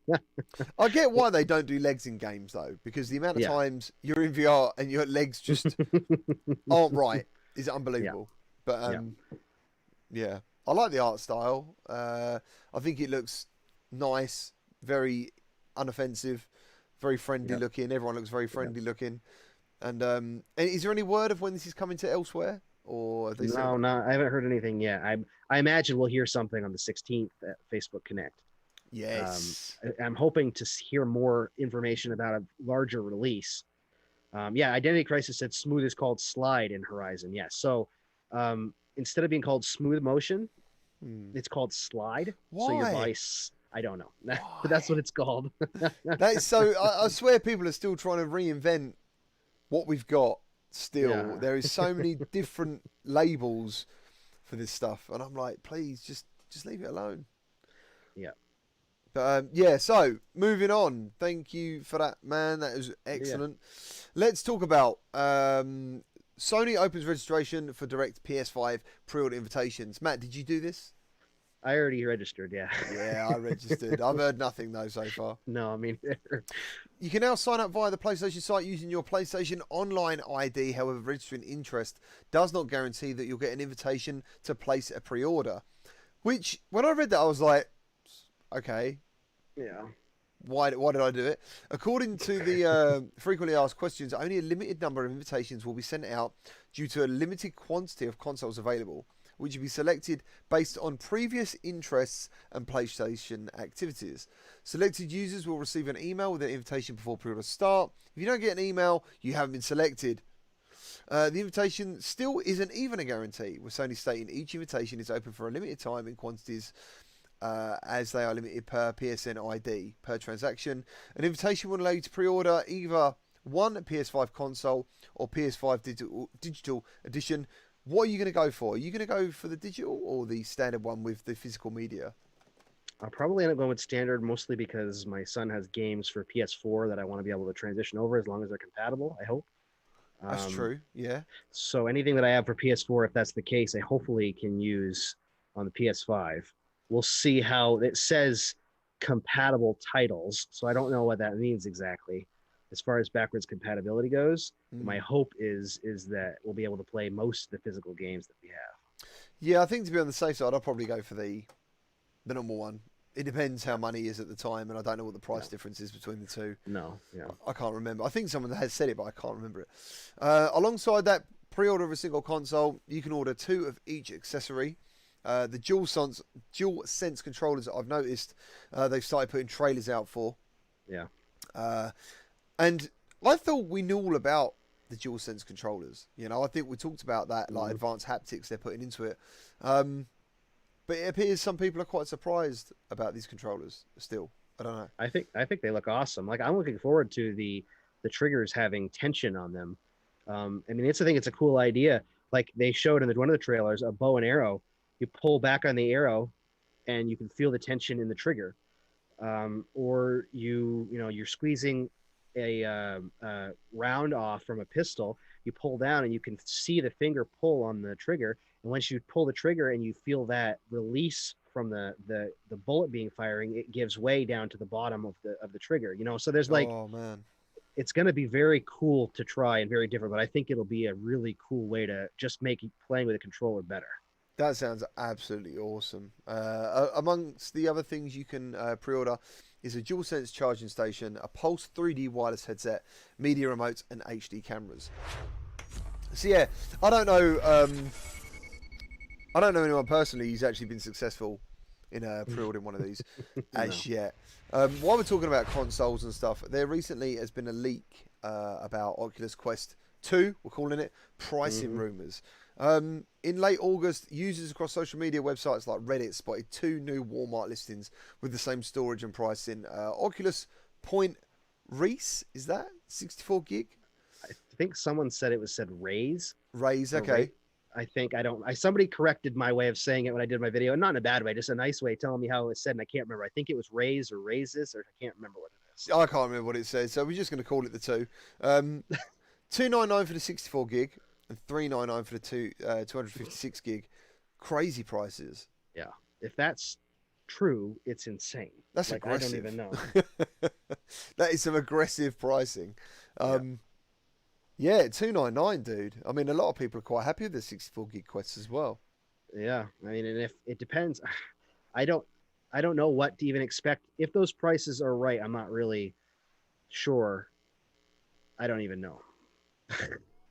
I get why they don't do legs in games, though, because the amount of times you're in VR and your legs just aren't right is unbelievable. But, yeah. I like the art style. I think it looks nice, very unoffensive, very friendly looking. Everyone looks very friendly looking. And is there any word of when this is coming to elsewhere? Or are they No, I haven't heard anything yet. I imagine we'll hear something on the 16th at Facebook Connect. Yes. I'm hoping to hear more information about a larger release. Identity Crisis said smooth is called slide in Horizon. Yes. So instead of being called smooth motion, it's called slide. Why? So your device, I don't know. But that's what it's called. That is so. I swear people are still trying to reinvent what we've got. Still, there is so many different labels for this stuff, and I'm like, please, just leave it alone. Yeah. But so moving on. Thank you for that, man. That was excellent. Let's talk about Sony opens registration for direct PS5 pre-order invitations. Matt, did you do this? I already registered, yeah. Yeah, I registered. I've heard nothing, though, so far. No, I mean... You can now sign up via the PlayStation site using your PlayStation Online ID. However, registering interest does not guarantee that you'll get an invitation to place a pre-order. Which, when I read that, I was like, okay. Yeah. Why did I do it? According to the frequently asked questions, only a limited number of invitations will be sent out due to a limited quantity of consoles available, which will be selected based on previous interests and PlayStation activities. Selected users will receive an email with an invitation before pre-order start. If you don't get an email, you haven't been selected. The invitation still isn't even a guarantee, with Sony stating each invitation is open for a limited time in quantities as they are limited per PSN ID per transaction. An invitation will allow you to pre-order either one PS5 console or PS5 digital edition. What are you going to go for? Are you going to go for the digital or the standard one with the physical media? I'll probably end up going with standard, mostly because my son has games for PS4 that I want to be able to transition over as long as they're compatible, I hope. That's true, yeah. So anything that I have for PS4, if that's the case, I hopefully can use on the PS5. We'll see how it says compatible titles, so I don't know what that means exactly. As far as backwards compatibility goes, my hope is that we'll be able to play most of the physical games that we have. Yeah, I think to be on the safe side, I'll probably go for the normal one. It depends how money is at the time, and I don't know what the price difference is between the two. No, yeah. I can't remember. I think someone has said it, but I can't remember it. Alongside that pre-order of a single console, you can order 2 of each accessory. The DualSense controllers that I've noticed, they've started putting trailers out for. Yeah. And I thought we knew all about the DualSense controllers. You know, I think we talked about that, like advanced haptics they're putting into it. But it appears some people are quite surprised about these controllers still. I don't know. I think they look awesome. Like, I'm looking forward to the triggers having tension on them. I mean, it's a cool idea. Like, they showed in one of the trailers a bow and arrow. You pull back on the arrow, and you can feel the tension in the trigger. Or you're squeezing a round off from a pistol. You pull down, and you can see the finger pull on the trigger. And once you pull the trigger and you feel that release from the bullet being firing, it gives way down to the bottom of the trigger. So there's like, oh man, it's going to be very cool to try and very different, but I think it'll be a really cool way to just make playing with a controller better. That sounds absolutely awesome. Amongst the other things you can pre-order is a DualSense charging station, a Pulse 3D wireless headset, media remotes, and HD cameras. So yeah, I don't know anyone personally who's actually been successful in pre-ordering one of these as yet. While we're talking about consoles and stuff, there recently has been a leak about Oculus Quest 2, we're calling it, pricing rumours. In late August, users across social media websites like Reddit spotted 2 new Walmart listings with the same storage and pricing. Oculus Point Reese, is that 64 gig? I think someone said it said Raise. Raise, okay. I think somebody corrected my way of saying it when I did my video, and not in a bad way, just a nice way, telling me how it was said, and I can't remember. I think it was Raise or Raises, or I can't remember what it is. I can't remember what it says, so we're just going to call it the 2. $299 for the 64 gig and $399 for the 256 gig. Crazy prices. Yeah, if that's true, it's insane. That's like, aggressive. I don't even know. That is some aggressive pricing. Yeah, $299, dude. I mean, a lot of people are quite happy with the 64 gig Quest as well. Yeah, I mean, and if it depends, I don't know what to even expect. If those prices are right, I'm not really sure. I don't even know.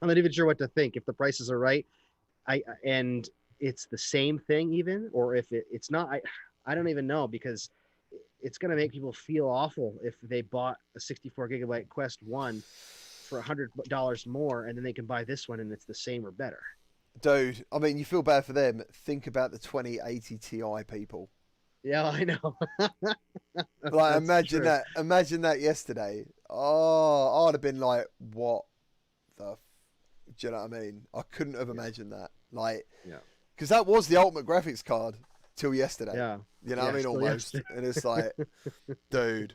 I'm not even sure what to think. If the prices are right, and it's the same thing even, or if it's not, I don't even know, because it's going to make people feel awful if they bought a 64 gigabyte Quest 1 for $100 more, and then they can buy this one and it's the same or better. Dude, I mean, you feel bad for them. Think about the 2080 Ti people. Yeah, I know. Like, imagine that. Imagine that yesterday. Oh, I'd have been like, what the... Do you know what I mean? I couldn't have imagined that. Like, yeah, because that was the ultimate graphics card till yesterday. Yeah. You know what I mean? Almost. And it's like, dude.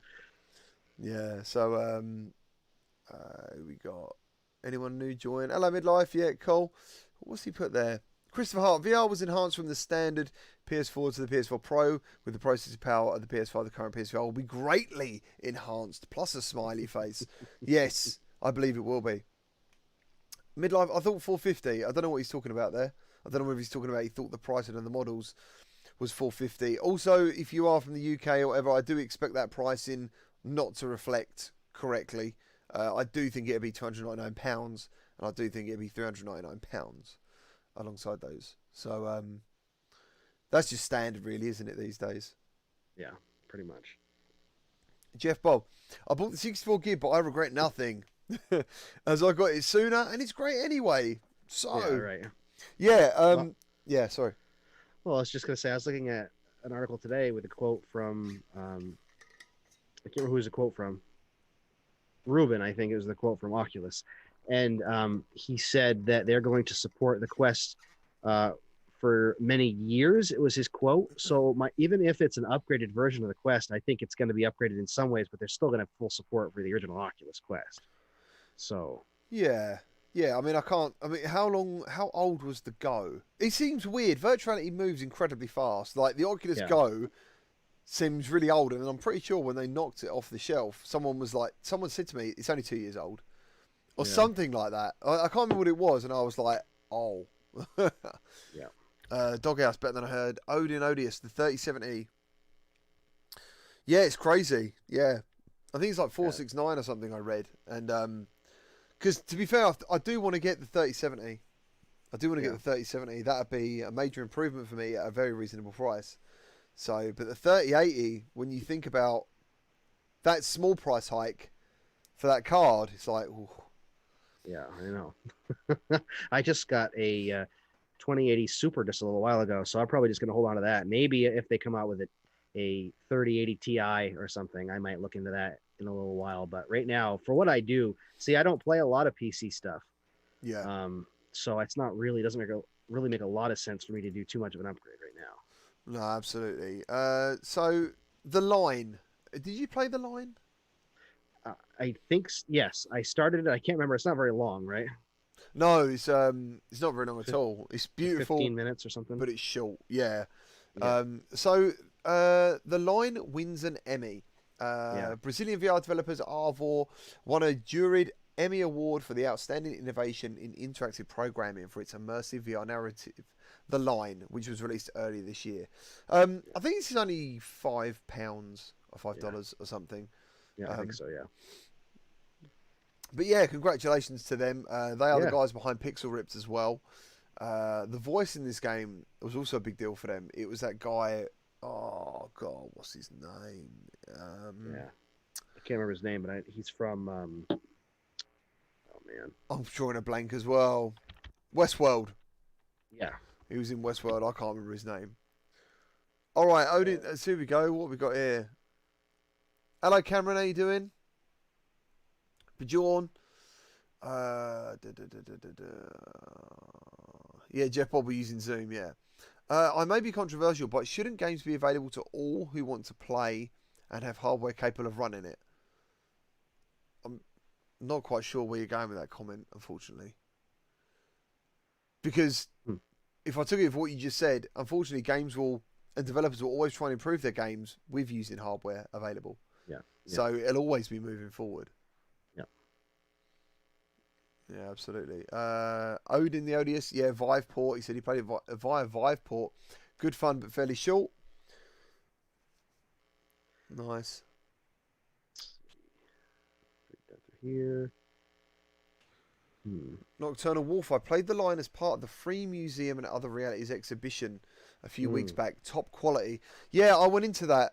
Yeah, so, we got anyone new join? Hello, Midlife. Yeah, cool. What's he put there? Christopher Hart. VR was enhanced from the standard PS4 to the PS4 Pro with the processing power of the PS5. The current PS4 will be greatly enhanced, plus a smiley face. Yes, I believe it will be. Midlife, I thought 450. I don't know what he's talking about there. I don't know whether he's talking about he thought the pricing of the models was 450. Also, if you are from the UK or whatever, I do expect that pricing not to reflect correctly. I do think it'll be £299, and I do think it'll be £399 alongside those. So that's just standard, really, isn't it, these days? Yeah, pretty much. Jeff Bob, I bought the 64 gig, but I regret nothing. As I got it sooner, and it's great anyway. So, yeah, right. Yeah, yeah, sorry. Well, I was just going to say, I was looking at an article today with a quote from, I can't remember who was the quote from. Ruben, I think it was the quote from Oculus. And he said that they're going to support the Quest for many years. It was his quote. So even if it's an upgraded version of the Quest, I think it's going to be upgraded in some ways, but they're still going to have full support for the original Oculus Quest. So yeah. I mean, how old was the Go? It seems weird. Virtuality moves incredibly fast. Like the Oculus Go seems really old, and I'm pretty sure when they knocked it off the shelf, someone said to me, it's only 2 years old. Or something like that. I can't remember what it was, and I was like, oh. Yeah. Doghouse, better than I heard. Odin Odious, the 3070. Yeah, it's crazy. Yeah. I think it's like 469 or something I read. And, because to be fair, I do want to get the 3070. I do want to get the 3070. That would be a major improvement for me at a very reasonable price. So, but the 3080, when you think about that small price hike for that card, it's like, ooh. Yeah, I know. I just got a 2080 Super just a little while ago, so I'm probably just going to hold on to that. Maybe if they come out with a 3080 Ti or something, I might look into that in a little while. But right now, for what I do, see, I don't play a lot of PC stuff. Yeah. So it's not really doesn't really make a lot of sense for me to do too much of an upgrade right now. No, absolutely. So the Line. Did you play the Line? I think yes. I started it. I can't remember. It's not very long, right? No, it's not very long at all. It's beautiful. 15 minutes or something. But it's short. Yeah. Yeah. So the Line wins an Emmy. Brazilian VR developers Arvor won a juried Emmy Award for the outstanding innovation in interactive programming for its immersive VR narrative, The Line, which was released earlier this year. I think this is only £5 or $5 or something. Yeah, I think so. Yeah. But yeah, congratulations to them. They are the guys behind Pixel Ripped as well. The voice in this game was also a big deal for them. It was that guy. Oh God, what's his name? I can't remember his name, but he's from. Oh man, I'm drawing a blank as well. Westworld. Yeah, he was in Westworld. I can't remember his name. All right, Odin. So here we go. What we got here? Hello, Cameron. How you doing? Bjorn. Yeah, Jeff Bob, we're using Zoom. Yeah. I may be controversial, but shouldn't games be available to all who want to play and have hardware capable of running it? I'm not quite sure where you're going with that comment, unfortunately. Because if I took it for what you just said, unfortunately, games will and developers will always try and improve their games with using hardware available. Yeah. So it'll always be moving forward. Yeah. Yeah, absolutely. Odin the ODS, yeah, Viveport. He said he played it via Viveport. Good fun, but fairly short. Nice. Here. Nocturnal Wolf. I played The Line as part of the Free Museum and Other Realities exhibition a few weeks back. Top quality. Yeah, I went into that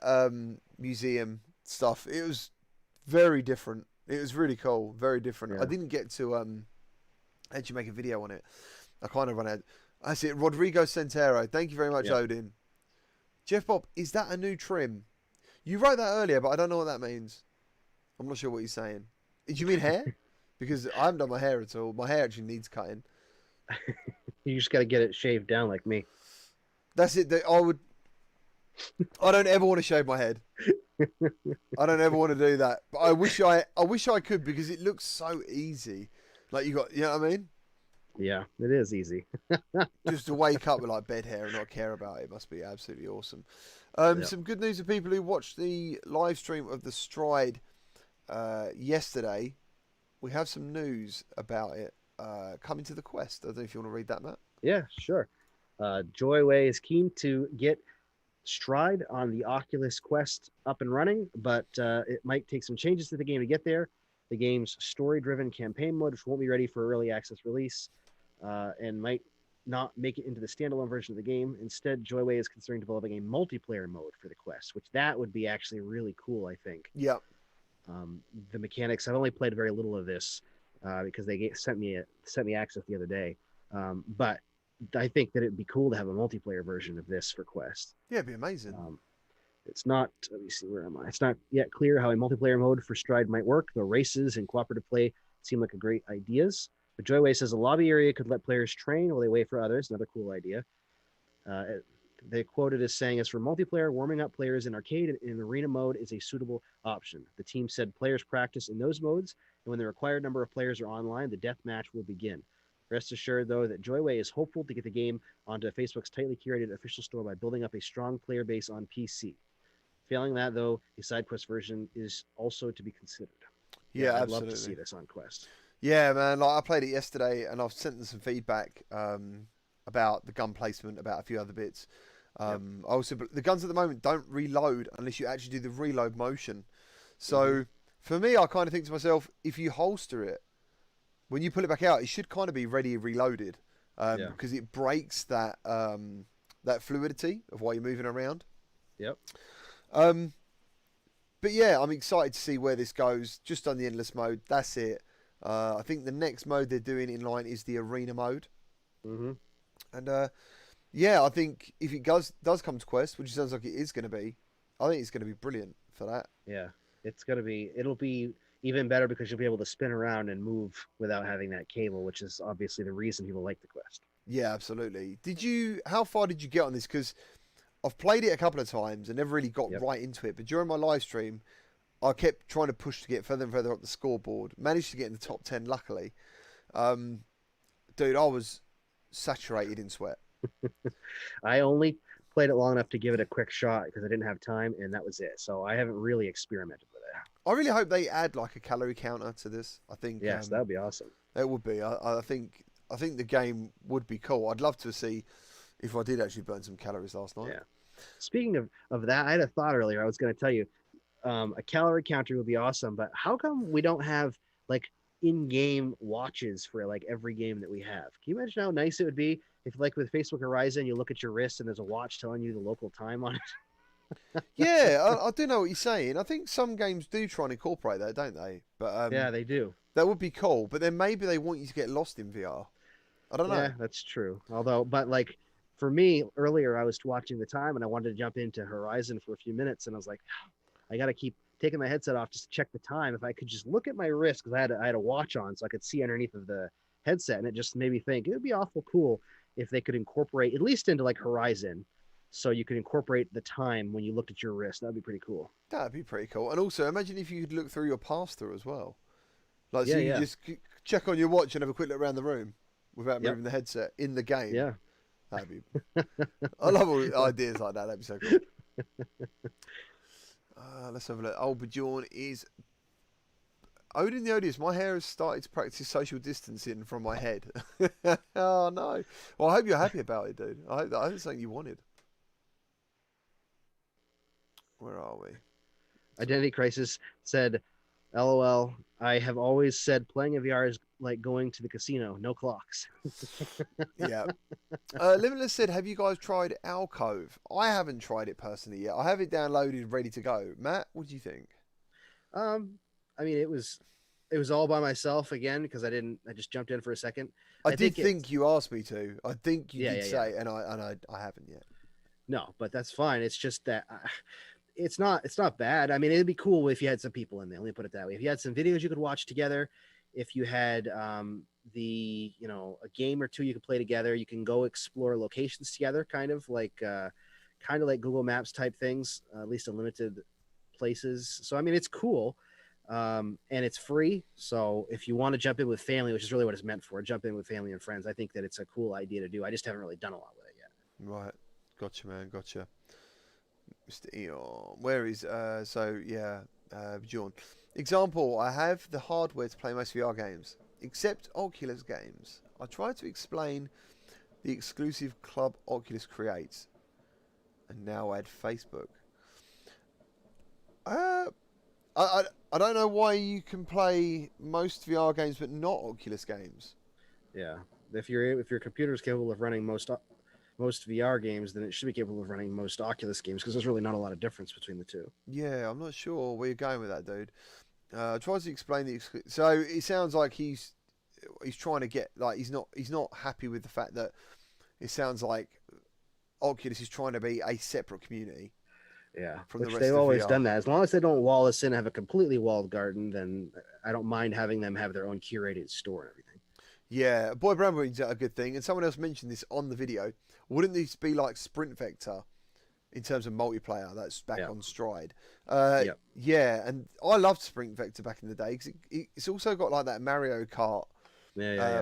museum stuff. It was very different. It was really cool. Very different. Yeah. I didn't get to actually make a video on it. I kind of ran out. That's it. Rodrigo Centero. Thank you very much, Odin. Jeff Bob, is that a new trim? You wrote that earlier, but I don't know what that means. I'm not sure what you're saying. Do you mean hair? Because I haven't done my hair at all. My hair actually needs cutting. You just got to get it shaved down like me. That's it. I don't ever want to shave my head. I don't ever want to do that. But I wish I could, because it looks so easy. Like you know what I mean? Yeah, it is easy. Just to wake up with like bed hair and not care about it must be absolutely awesome. Some good news for people who watched the live stream of the Stride yesterday. We have some news about it coming to the Quest. I don't know if you want to read that, Matt. Yeah, sure. Joyway is keen to get Stride on the Oculus Quest up and running, but it might take some changes to the game to get there. The game's story-driven campaign mode, which won't be ready for early access release, and might not make it into the standalone version of the game. Instead, Joyway is considering developing a multiplayer mode for the Quest, which that would be actually really cool, I think. Yeah. The mechanics, I've only played very little of this because they sent me access the other day, but I think that it'd be cool to have a multiplayer version of this for Quest. Yeah, it'd be amazing. It's not, let me see, where am I? It's not yet clear how a multiplayer mode for Stride might work, though races and cooperative play seem like great ideas. But Joyway says a lobby area could let players train while they wait for others. Another cool idea. They quoted as saying, as for multiplayer, warming up players in arcade and in arena mode is a suitable option. The team said players practice in those modes, and when the required number of players are online, the death match will begin. Rest assured, though, that Joyway is hopeful to get the game onto Facebook's tightly curated official store by building up a strong player base on PC. Failing that, though, a side quest version is also to be considered. Yeah, I'd absolutely. love to see this on Quest. Yeah, man. Like I played it yesterday, and I've sent them some feedback about the gun placement, about a few other bits. Also, the guns at the moment don't reload unless you actually do the reload motion. So for me, I kind of think to myself, if you holster it, when you pull it back out, it should kind of be ready reloaded, because it breaks that that fluidity of while you're moving around. Yep. But yeah, I'm excited to see where this goes. Just on the endless mode, that's it. I think the next mode they're doing in line is the arena mode. And yeah, I think if it does come to Quest, which sounds like it is going to be, I think it's going to be brilliant for that. Yeah, it'll be even better because you'll be able to spin around and move without having that cable, which is obviously the reason people like the Quest. Yeah, absolutely. How far did you get on this? Because I've played it a couple of times and never really got right into it. But during my live stream, I kept trying to push to get further and further up the scoreboard. Managed to get in the top 10, luckily. Dude, I was saturated in sweat. I only played it long enough to give it a quick shot because I didn't have time, and that was it. So I haven't really experimented with it. I really hope they add like a calorie counter to this. I think yes, that would be awesome. It would be. I think the game would be cool. I'd love to see if I did actually burn some calories last night. Yeah. Speaking of that, I had a thought earlier. I was going to tell you, a calorie counter would be awesome, but how come we don't have like in-game watches for like every game that we have? Can you imagine how nice it would be if, like with Facebook Horizon, you look at your wrist and there's a watch telling you the local time on it? Yeah, I do know what you're saying. I think some games do try and incorporate that, don't they? But yeah, they do. That would be cool. But then maybe they want you to get lost in VR. I don't know. Yeah, that's true. Although, but like for me, earlier I was watching the time and I wanted to jump into Horizon for a few minutes, and I was like, I got to keep taking my headset off just to check the time. If I could just look at my wrist, because I had a watch on, so I could see underneath of the headset, and it just made me think it would be awful cool if they could incorporate, at least into like Horizon, so you could incorporate the time when you looked at your wrist. That'd be pretty cool. That'd be pretty cool. And also, imagine if you could look through your pass-through as well. Like, so you just check on your watch and have a quick look around the room without moving the headset in the game. Yeah. That'd be... I love all ideas like that. That'd be so cool. Let's have a look. Oh, Bjorn is... Odin the Odious, my hair has started to practice social distancing from my head. Oh, no. Well, I hope you're happy about it, dude. I hope it's something you wanted. Where are we? Identity Crisis said, LOL, I have always said playing a VR is like going to the casino. No clocks. Yeah. Limitless said, have you guys tried Alcove? I haven't tried it personally yet. I have it downloaded, ready to go. Matt, what do you think? I mean, it was all by myself again because I just jumped in for a second. I did think you asked me to. I think you did say, yeah. and I haven't yet. No, but that's fine. It's just that it's not bad. I mean, it'd be cool if you had some people in there. Let me put it that way. If you had some videos you could watch together, if you had a game or two you could play together, you can go explore locations together, kind of like Google Maps type things, at least in limited places. So I mean, it's cool. And it's free, so if you want to jump in with family, which is really what it's meant for, jump in with family and friends, I think that it's a cool idea to do. I just haven't really done a lot with it yet. Right, gotcha, man, gotcha. Mr. Eon, where is John? Example: I have the hardware to play most VR games, except Oculus games. I tried to explain the exclusive club Oculus creates, and now add Facebook. I don't know why you can play most VR games but not Oculus games. Yeah, if your computer is capable of running most VR games, then it should be capable of running most Oculus games because there's really not a lot of difference between the two. Yeah, I'm not sure where you're going with that, dude. Tries to explain the so it sounds like he's trying to get like he's not happy with the fact that it sounds like Oculus is trying to be a separate community. Yeah, from which the rest they've of always VR. done that. As long as they don't wall us in and have a completely walled garden, then I don't mind having them have their own curated store and everything. Yeah, Boy Brown brings out a good thing, and someone else mentioned this on the video. Wouldn't this be like Sprint Vector in terms of multiplayer? That's back on Stride. Yeah, and I loved Sprint Vector back in the day because it's also got like that Mario Kart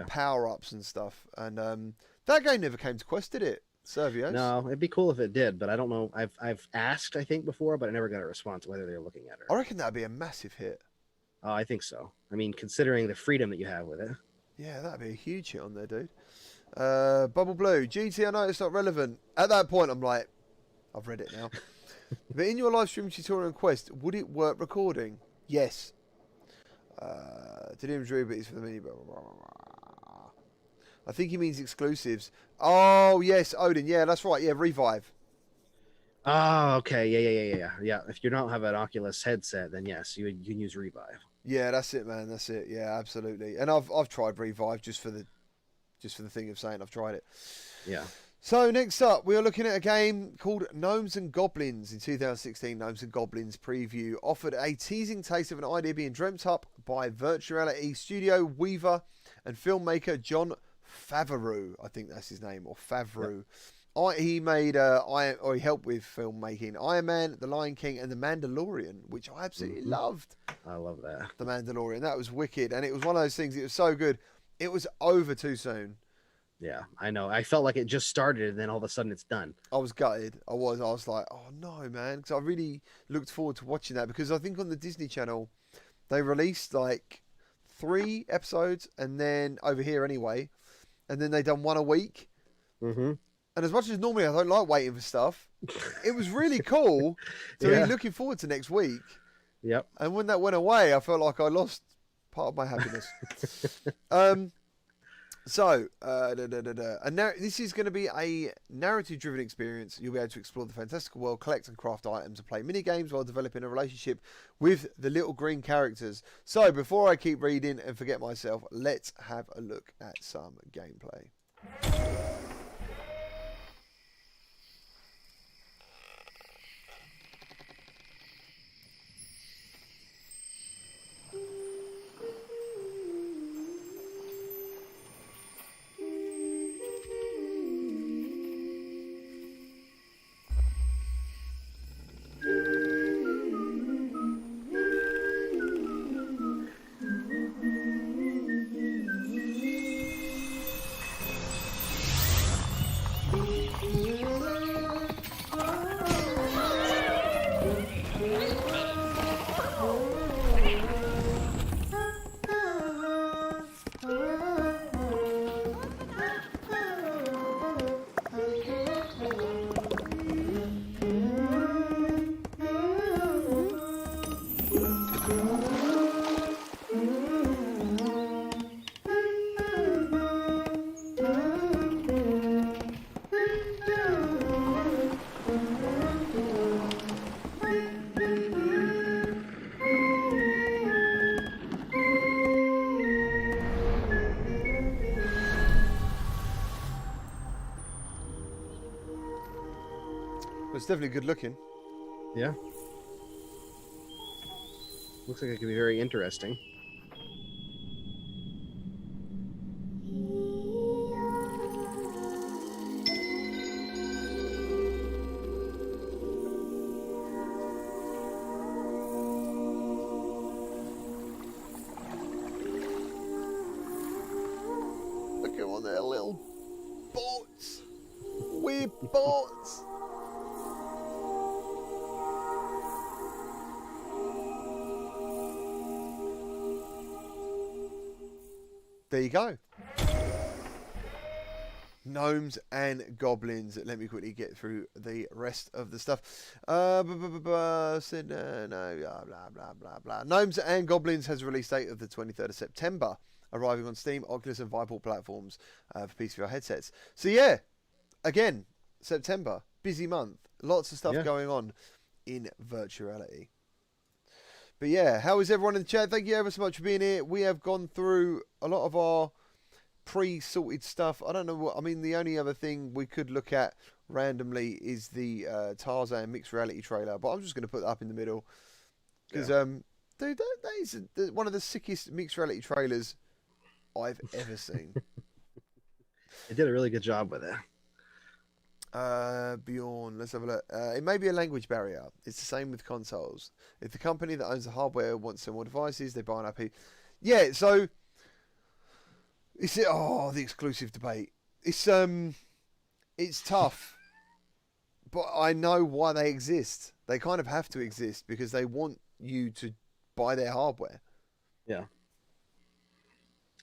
power-ups and stuff. And that game never came to Quest, did it? Servios? No, it'd be cool if it did, but I don't know. I've asked, I think, before, but I never got a response whether they're looking at it. I reckon that'd be a massive hit. Oh, I think so. I mean, considering the freedom that you have with it. Yeah, that'd be a huge hit on there, dude. Bubble Blue, GT, I know it's not relevant. At that point, I'm like, I've read it now. But in your live stream tutorial and Quest, would it work recording? Yes. Did but it's for the mini. I think he means exclusives. Oh, yes, Odin. Yeah, that's right. Yeah, Revive. Oh, okay. Yeah. If you don't have an Oculus headset, then yes, you can use Revive. Yeah, that's it, man. That's it. Yeah, absolutely. And I've tried Revive just for the thing of saying I've tried it. Yeah. So next up, we are looking at a game called Gnomes and Goblins. In 2016, Gnomes and Goblins preview offered a teasing taste of an idea being dreamt up by virtuality studio Weaver and filmmaker John Favreau. I think that's his name, or Favreau. Yep. He made, he helped with filmmaking Iron Man, The Lion King, and The Mandalorian, which I absolutely loved. I love that. The Mandalorian, that was wicked, and it was one of those things. It was so good. It was over too soon. Yeah, I know. I felt like it just started, and then all of a sudden it's done. I was gutted. I was like, oh no, man, because I really looked forward to watching that, because I think on the Disney Channel they released like 3 episodes, and then over here anyway, and then they done one a week. Mm-hmm. And as much as normally I don't like waiting for stuff, it was really cool to be looking forward to next week. Yep. And when that went away, I felt like I lost part of my happiness. So, this is going to be a narrative-driven experience. You'll be able to explore the fantastical world, collect and craft items, and play mini-games while developing a relationship with the little green characters. So, before I keep reading and forget myself, let's have a look at some gameplay. It's definitely good looking. Yeah. Looks like it could be very interesting. Look at all their little boats. Weird boats. There you go. Gnomes and Goblins. Let me quickly get through the rest of the stuff. No, blah, blah, blah, blah. Gnomes and Goblins has a release date of the 23rd of September, arriving on Steam, Oculus and Viable platforms for PCVR headsets. So yeah, again, September, busy month. Lots of stuff going on in virtuality. But yeah, how is everyone in the chat? Thank you ever so much for being here. We have gone through a lot of our pre-sorted stuff. I don't know what, I mean, the only other thing we could look at randomly is the Tarzan mixed reality trailer, but I'm just going to put that up in the middle. Because, dude, that is one of the sickest mixed reality trailers I've ever seen. They did a really good job with it. Bjorn, let's have a look. It may be a language barrier. It's the same with consoles. If the company that owns the hardware wants some more devices, they buy an IP. Yeah, so it's the exclusive debate. It's tough, but I know why they exist. They kind of have to exist because they want you to buy their hardware. Yeah,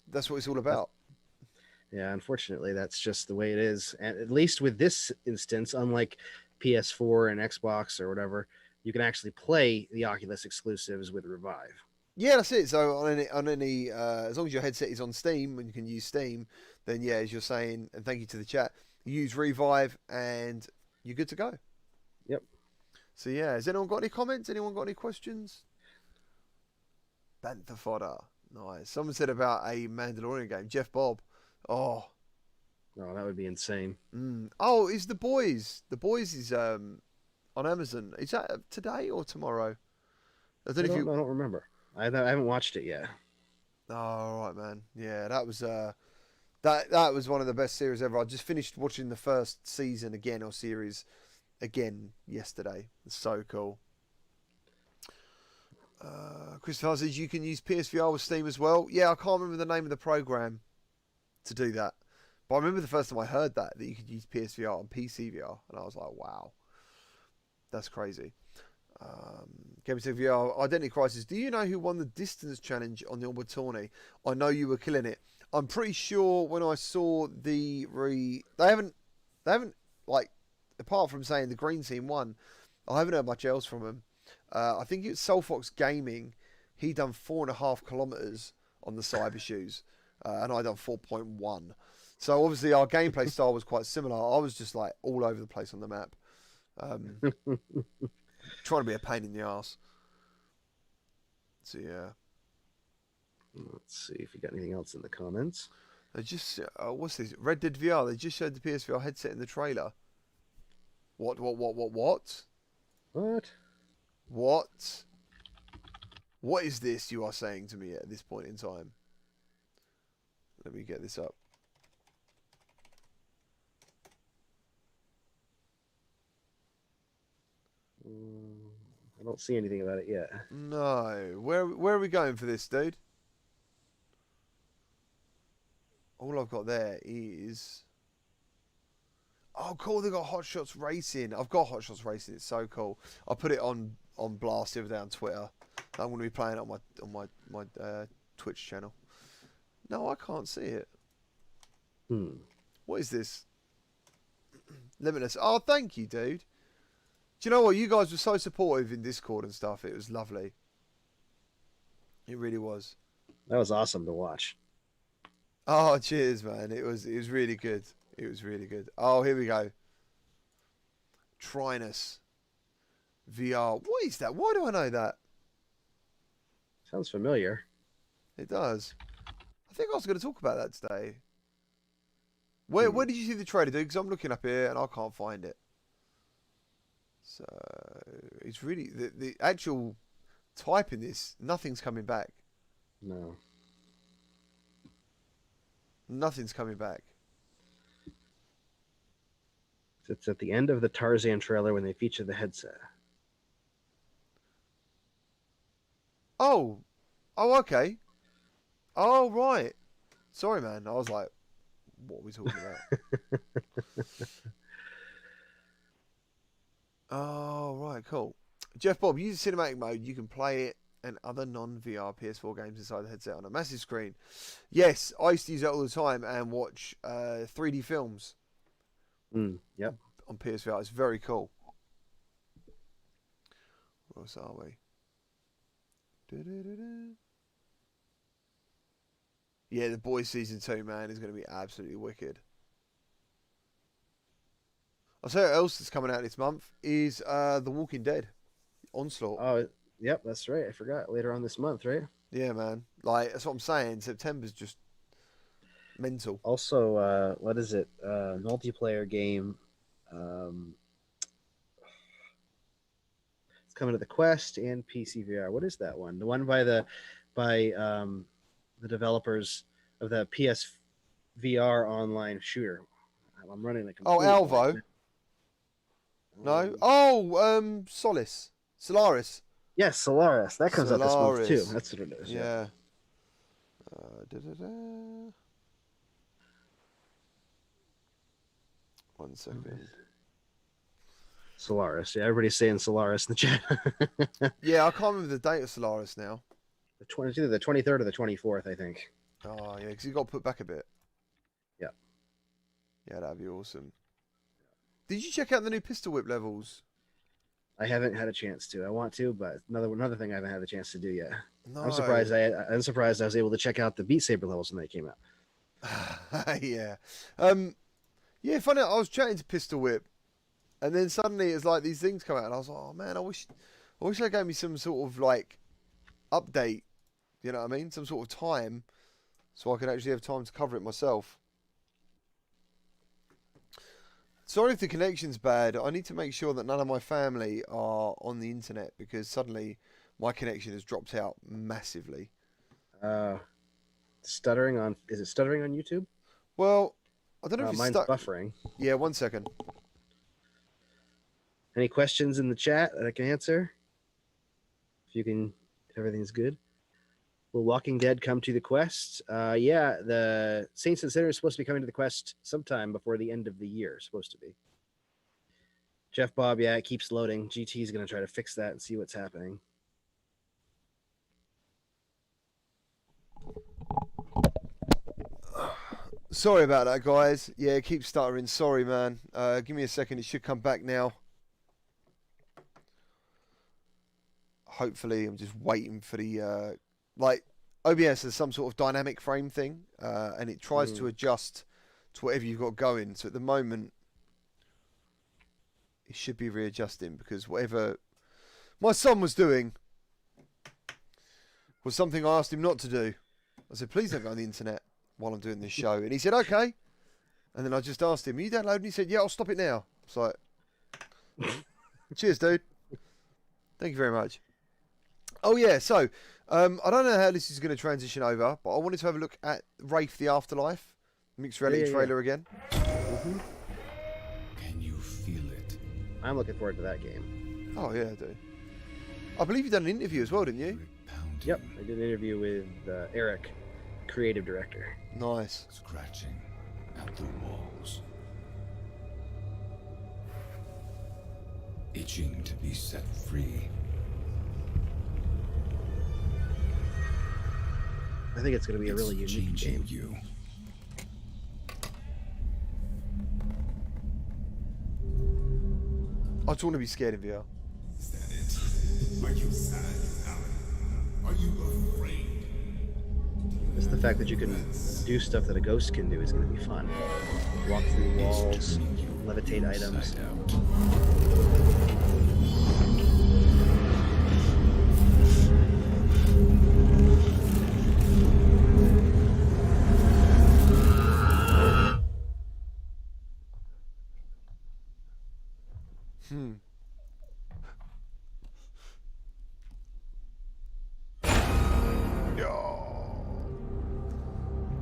that's what it's all about. Yeah, unfortunately, that's just the way it is. And at least with this instance, unlike PS4 and Xbox or whatever, you can actually play the Oculus exclusives with Revive. Yeah, that's it. So on any as long as your headset is on Steam and you can use Steam, then yeah, as you're saying, and thank you to the chat, you use Revive and you're good to go. Yep. So yeah, has anyone got any comments? Anyone got any questions? Bantha fodder. Nice. Someone said about a Mandalorian game. Jeff Bob. Oh, Oh, that would be insane. Oh, is The Boys? The Boys is on Amazon. Is that today or tomorrow? I don't know if you. I don't remember. I haven't watched it yet. Oh, all right, man. Yeah, that was that was one of the best series ever. I just finished watching the first season again, or series again, yesterday. It's so cool. Christopher says you can use PSVR with Steam as well. Yeah, I can't remember the name of the program to do that, but I remember the first time I heard that you could use PSVR and PCVR, and I was like, wow, that's crazy. Gamertag VR Identity Crisis. Do you know who won the distance challenge on the onward tourney? I know you were killing it. I'm pretty sure when I saw they haven't like, apart from saying the green team won, I haven't heard much else from them. I think it's Soulfox Gaming. He done 4.5 kilometers on the cyber shoes, and I done 4.1. So obviously our gameplay style was quite similar. I was just like all over the place on the map, trying to be a pain in the ass. So yeah. Let's see if you got anything else in the comments. They just what's this? Red Dead VR. They just showed the PSVR headset in the trailer. What? What is this you are saying to me at this point in time? Let me get this up. I don't see anything about it yet. No. Where are we going for this, dude? All I've got there is... Oh, cool, they got Hot Shots Racing. I've got Hot Shots Racing. It's so cool. I put it on blast the other day on Twitter. I'm going to be playing it on my Twitch channel. No, I can't see it. What is this? Limitless. Oh, thank you, dude. Do you know what? You guys were so supportive in Discord and stuff. It was lovely. It really was. That was awesome to watch. Oh, cheers, man. It was really good. It was really good. Oh, here we go. Trinus VR. What is that? Why do I know that? Sounds familiar. It does. I think I was going to talk about that today. Where did you see the trailer, dude? Because I'm looking up here and I can't find it. So it's really the actual type in this. Nothing's coming back. No. Nothing's coming back. It's at the end of the Tarzan trailer when they feature the headset. Oh, okay. Oh, right. Sorry, man. I was like, what are we talking about? Oh, right, cool. Jeff Bob, use cinematic mode. You can play it and other non-VR PS4 games inside the headset on a massive screen. Yes, I used to use it all the time and watch 3D films. Yep. On PSVR. It's very cool. Where else are we? Yeah, The Boys Season 2, man, is going to be absolutely wicked. I'll say what else that's coming out this month is The Walking Dead Onslaught. Oh, yep, that's right. I forgot. Later on this month, right? Yeah, man. Like, that's what I'm saying. September's just mental. Also, what is it? Multiplayer game. It's coming to the Quest and PC VR. What is that one? The one by the developers of the PSVR online shooter. I'm running a complete Alvo. No. Oh, Solaris. Yes, Solaris. That comes out this month too. That's what it is. Yeah. One second. Solaris. Yeah, everybody's saying Solaris in the chat. Yeah, I can't remember the date of Solaris now. It's either the 23rd or the 24th, I think. Oh, yeah, because you got to put back a bit. Yeah. Yeah, that'd be awesome. Did you check out the new pistol whip levels? I haven't had a chance to. I want to, but another thing I haven't had a chance to do yet. No. I'm surprised I was able to check out the Beat Saber levels when they came out. Yeah. Yeah, funny, I was chatting to Pistol Whip, and then suddenly it's like these things come out, and I was like, oh man, I wish they gave me some sort of like update, you know what I mean? Some sort of time, so I could actually have time to cover it myself. Sorry if the connection's bad. I need to make sure that none of my family are on the internet because suddenly my connection has dropped out massively. Stuttering on... Is it stuttering on YouTube? Well, I don't know if it's mine's buffering. Yeah, 1 second. Any questions in the chat that I can answer? If you can... If everything's good. Will Walking Dead come to the Quest? Yeah, the Saints and Sinners is supposed to be coming to the Quest sometime before the end of the year. Supposed to be. Jeff Bob, yeah, it keeps loading. GT is going to try to fix that and see what's happening. Sorry about that, guys. Yeah, it keeps stuttering. Sorry, man. Give me a second. It should come back now. Hopefully, I'm just waiting for the... like, OBS has some sort of dynamic frame thing, and it tries to adjust to whatever you've got going. So at the moment, it should be readjusting because whatever my son was doing was something I asked him not to do. I said, please don't go on the internet while I'm doing this show. And he said, okay. And then I just asked him, are you downloading? He said, yeah, I'll stop it now. It's like, cheers, dude. Thank you very much. Oh, yeah, so I don't know how this is going to transition over, but I wanted to have a look at Wraith the Afterlife mixed reality trailer again. Can you feel it? I'm looking forward to that game. Oh, yeah, I do. I believe you done an interview as well, didn't you? Yep, I did an interview with Eric, creative director. Nice. Scratching at the walls. Itching to be set free. I think it's going to be a really unique game. I just want to be scared in VR. Is that it? Are you sad, Alan? Are you afraid? Just the fact that you can do stuff that a ghost can do is going to be fun. Walk through walls, levitate items.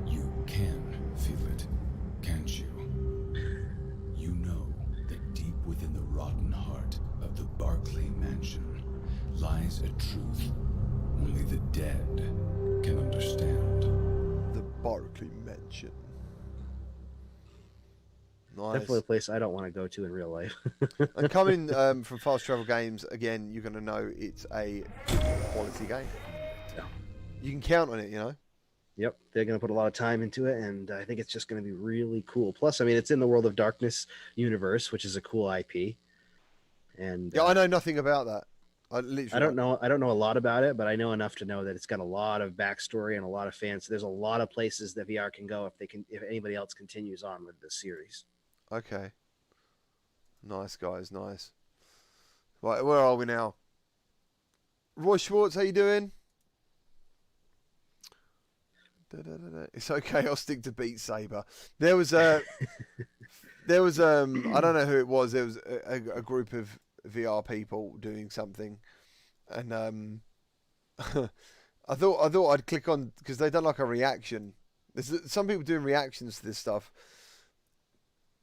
You can feel it, can't you? You know that deep within the rotten heart of the Barclay Mansion lies a truth only the dead can understand. The Barclay Mansion. Nice. Definitely a place I don't want to go to in real life. And coming from Fast Travel Games, again, you're going to know it's a quality game. Yeah. You can count on it, you know? Yep, they're going to put a lot of time into it, and I think it's just going to be really cool. Plus, I mean, it's in the World of Darkness universe, which is a cool IP. And yeah, I know nothing about that. I don't know a lot about it, but I know enough to know that it's got a lot of backstory and a lot of fans. So there's a lot of places that VR can go if anybody else continues on with this series. Okay. Nice, guys. Nice. Right, where are we now? Roy Schwartz, how you doing? It's okay. I'll stick to Beat Saber. There was I don't know who it was. There was a group of VR people doing something, and I thought I'd click on because they done like a reaction. There's some people doing reactions to this stuff.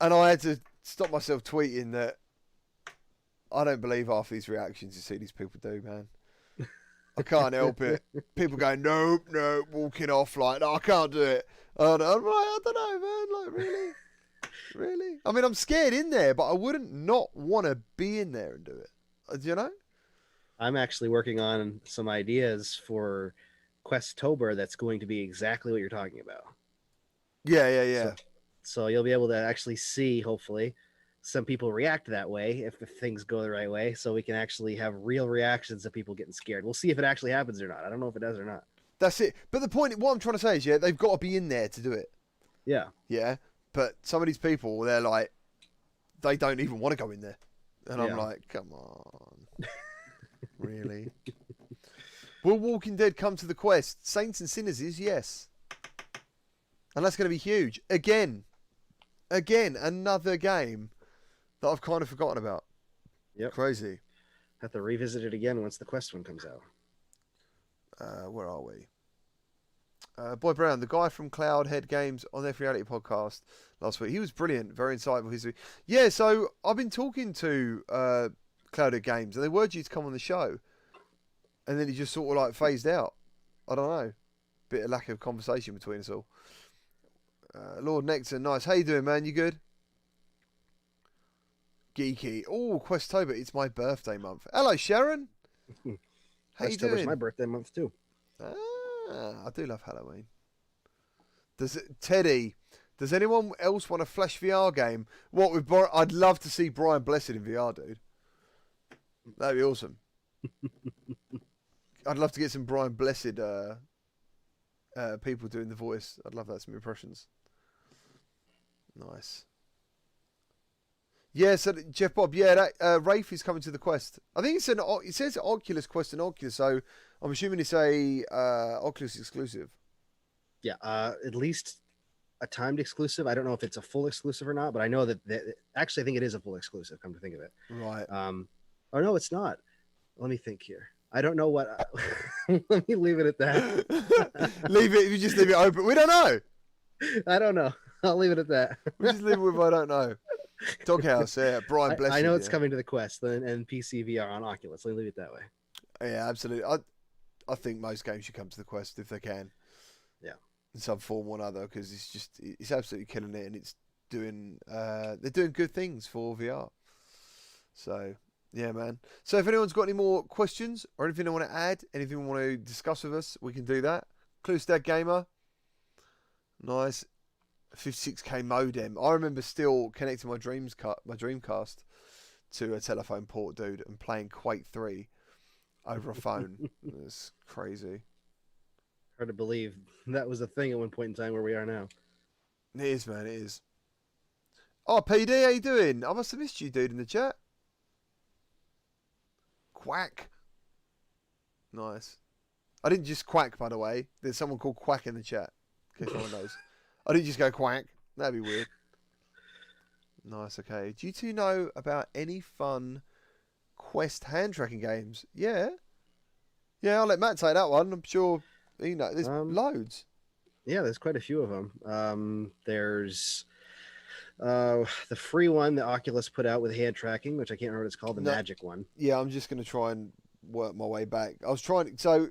And I had to stop myself tweeting that I don't believe half these reactions you see these people do, man. I can't help it. People go, nope, walking off like, no, I can't do it. And I'm like, I don't know, man. Like, really? Really? I mean, I'm scared in there, but I wouldn't not want to be in there and do it. Do you know? I'm actually working on some ideas for Questober that's going to be exactly what you're talking about. Yeah. So you'll be able to actually see, hopefully, some people react that way if the things go the right way. So we can actually have real reactions of people getting scared. We'll see if it actually happens or not. I don't know if it does or not. That's it. But the point, what I'm trying to say is, yeah, they've got to be in there to do it. Yeah. Yeah. But some of these people, they're like, they don't even want to go in there. And I'm like, come on. Really? Will Walking Dead come to the Quest? Saints and Sinners is yes. And that's going to be huge. Again, another game that I've kind of forgotten about. Yep. Crazy. Have to revisit it again once the Quest one comes out. Where are we? Boy Brown, the guy from Cloudhead Games on their Reality podcast last week, he was brilliant, very insightful history. Yeah, so I've been talking to Cloudhead Games, and they were due to come on the show, and then he just sort of like phased out. I don't know, bit of lack of conversation between us all. Lord Nectar, nice. How you doing, man? You good? Geeky. Oh, Questober, it's my birthday month. Hello, Sharon. How you doing? It's my birthday month too. I do love Halloween. Teddy, does anyone else want a Flash VR game? What with I'd love to see Brian Blessed in VR, dude. That'd be awesome. I'd love to get some Brian Blessed people doing the voice. I'd love that, some impressions. Nice. Yeah, so Jeff Bob, yeah, that Rafe is coming to the Quest. I think it says Oculus Quest and Oculus, so I'm assuming it's a Oculus exclusive. Yeah, at least a timed exclusive. I don't know if it's a full exclusive or not, but I know that actually I think it is a full exclusive. Come to think of it, right? Oh no, it's not. Let me think here. I don't know what. Let me leave it at that. Leave it. You just leave it open. We don't know. I don't know. I'll leave it at that. We just leave it with I don't know. Doghouse, yeah. Brian Blessed. I know it's coming to the Quest and PC VR on Oculus. Let me leave it that way. Yeah, absolutely. I think most games should come to the Quest if they can. Yeah. In some form or another, because it's absolutely killing it, and it's doing they're doing good things for VR. So yeah, man. So if anyone's got any more questions or anything they want to add, anything they want to discuss with us, we can do that. Cluestad Gamer. Nice. 56k modem. I remember still connecting my Dreamcast to a telephone port, dude, and playing Quake 3 over a phone. It's crazy. Hard to believe that was a thing at one point in time where we are now. It is, man. It is. Oh, PD, how you doing? I must have missed you, dude, in the chat. Quack. Nice. I didn't just quack, by the way. There's someone called Quack in the chat. In case no one knows. I didn't just go quack. That'd be weird. Nice, okay. Do you two know about any fun Quest hand tracking games? Yeah. Yeah, I'll let Matt take that one. I'm sure you know. There's loads. Yeah, there's quite a few of them. There's the free one that Oculus put out with hand tracking, which I can't remember what it's called, the Magic one. Yeah, I'm just going to try and work my way back. I was trying. So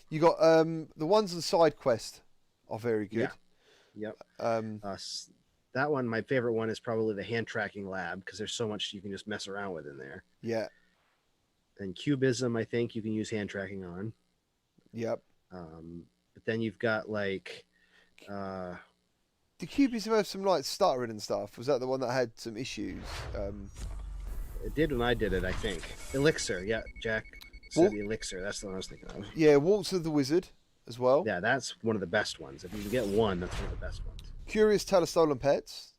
you got the ones on Side Quest are very good. Yeah. Yep. That one, my favorite one, is probably the hand tracking lab because there's so much you can just mess around with in there. Yeah. And Cubism, I think you can use hand tracking on. Yep. But then you've got like. Did Cubism have some like stuttering and stuff? Was that the one that had some issues? It did when I did it, I think. Elixir, yeah, Jack said the Elixir. That's the one I was thinking of. Yeah, Waltz of the Wizard as well. Yeah, that's one of the best ones. If you can get one, that's one of the best ones. Curious Tale of Stolen Pets.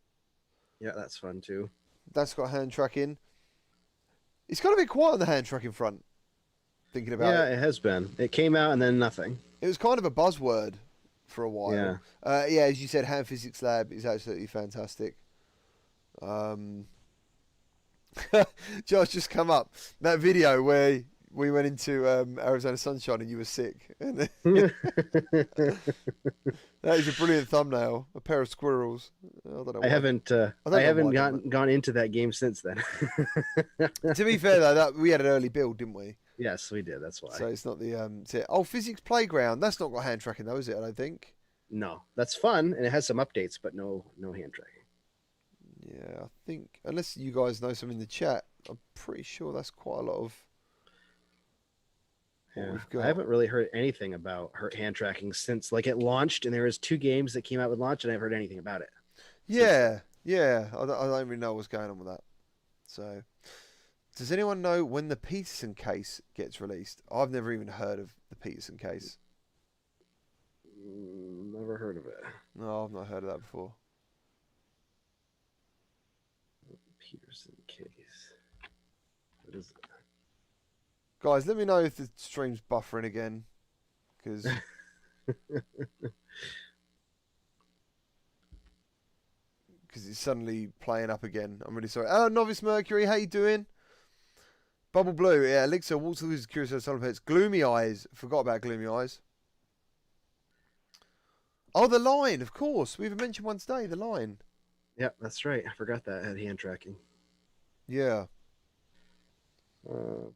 Yeah, that's fun too. That's got hand tracking. It's got a bit quiet on the hand tracking front. Thinking about it. Yeah, it has been. It came out and then nothing. It was kind of a buzzword for a while. Yeah. Yeah, as you said, Hand Physics Lab is absolutely fantastic. Josh, just come up. That video where we went into Arizona Sunshine and you were sick. That is a brilliant thumbnail. A pair of squirrels. I don't know. I haven't gone into that game since then. To be fair though, we had an early build, didn't we? Yes, we did. That's why. So it's not the Oh, Physics Playground. That's not got hand tracking though, is it? I don't think. No, that's fun and it has some updates, but no hand tracking. Yeah, I think unless you guys know some in the chat, I'm pretty sure that's quite a lot of. Yeah, I haven't really heard anything about hand tracking since like it launched, and there was 2 games that came out with launch, and I haven't heard anything about it. Yeah, I don't really know what's going on with that. So, does anyone know when the Peterson case gets released? I've never even heard of the Peterson case. Never heard of it. No, I've not heard of that before. Peterson case. What is it? Guys, let me know if the stream's buffering again, because because it's suddenly playing up again. I'm really sorry. Oh, Novice Mercury, how you doing? Bubble Blue, yeah. Elixir, Walter Loses Curious Solar Pets. Gloomy Eyes. Forgot about Gloomy Eyes. Oh, the line, of course. We even mentioned one today, the line. Yeah, that's right. I forgot that had hand tracking. Yeah.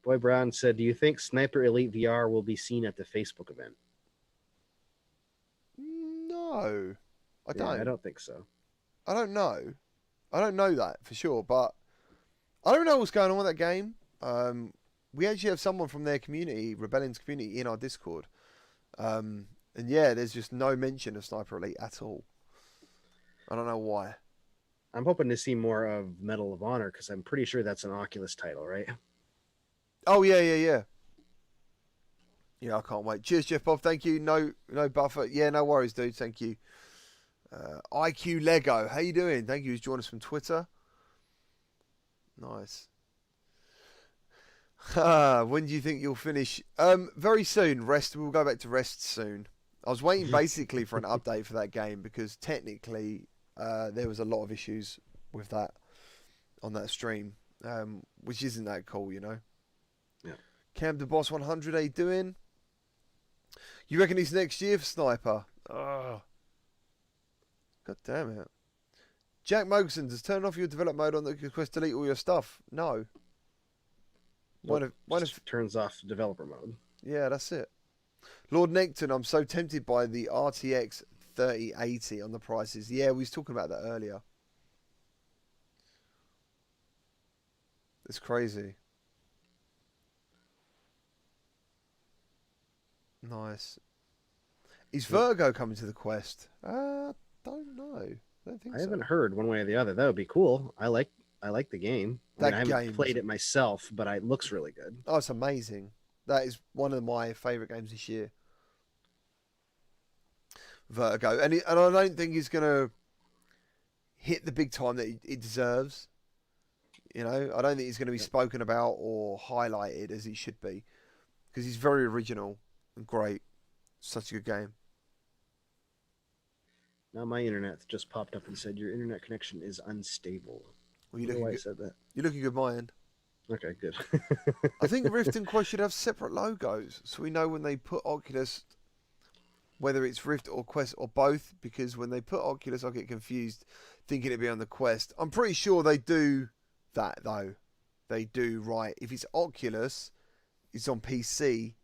Boy Brown said, do you think Sniper Elite VR will be seen at the Facebook event? No. I don't think so. I don't know. I don't know that for sure, but I don't know what's going on with that game. We actually have someone from their community, Rebellion's community, in our Discord. And yeah, there's just no mention of Sniper Elite at all. I don't know why. I'm hoping to see more of Medal of Honor because I'm pretty sure that's an Oculus title, right? Oh, yeah. Yeah, I can't wait. Cheers, Jeff Bob. Thank you. No buffer. Yeah, no worries, dude. Thank you. IQ Lego. How you doing? Thank you. He's joined us from Twitter. Nice. When do you think you'll finish? Very soon. We'll go back to Rest soon. I was waiting basically for an update for that game because technically there was a lot of issues with that on that stream, which isn't that cool, you know. Yeah. Cam the Boss 100, how you doing? You reckon it's next year for Sniper? Oh. God damn it. Jack Mogerson, does turn off your develop mode on the Quest delete all your stuff? No. One of turns off developer mode. Yeah, that's it. Lord Necton, I'm so tempted by the RTX 3080 on the prices. Yeah, we was talking about that earlier. It's crazy. Nice. Is Virgo coming to the Quest? Don't know. I haven't heard one way or the other. That would be cool. I like the game. I haven't played it myself, but it looks really good. Oh, it's amazing. That is one of my favourite games this year. Vertigo. And I don't think he's going to hit the big time that it deserves. You know, I don't think he's going to be spoken about or highlighted as he should be. Because he's very original and great. Such a good game. Now my internet just popped up and said your internet connection is unstable. Well, you're looking good. Said that. You're looking good, my end. Okay, good. I think Rift and Quest should have separate logos, so we know when they put Oculus, whether it's Rift or Quest or both. Because when they put Oculus, I get confused, thinking it'd be on the Quest. I'm pretty sure they do that though. They do, right? If it's Oculus, it's on PC.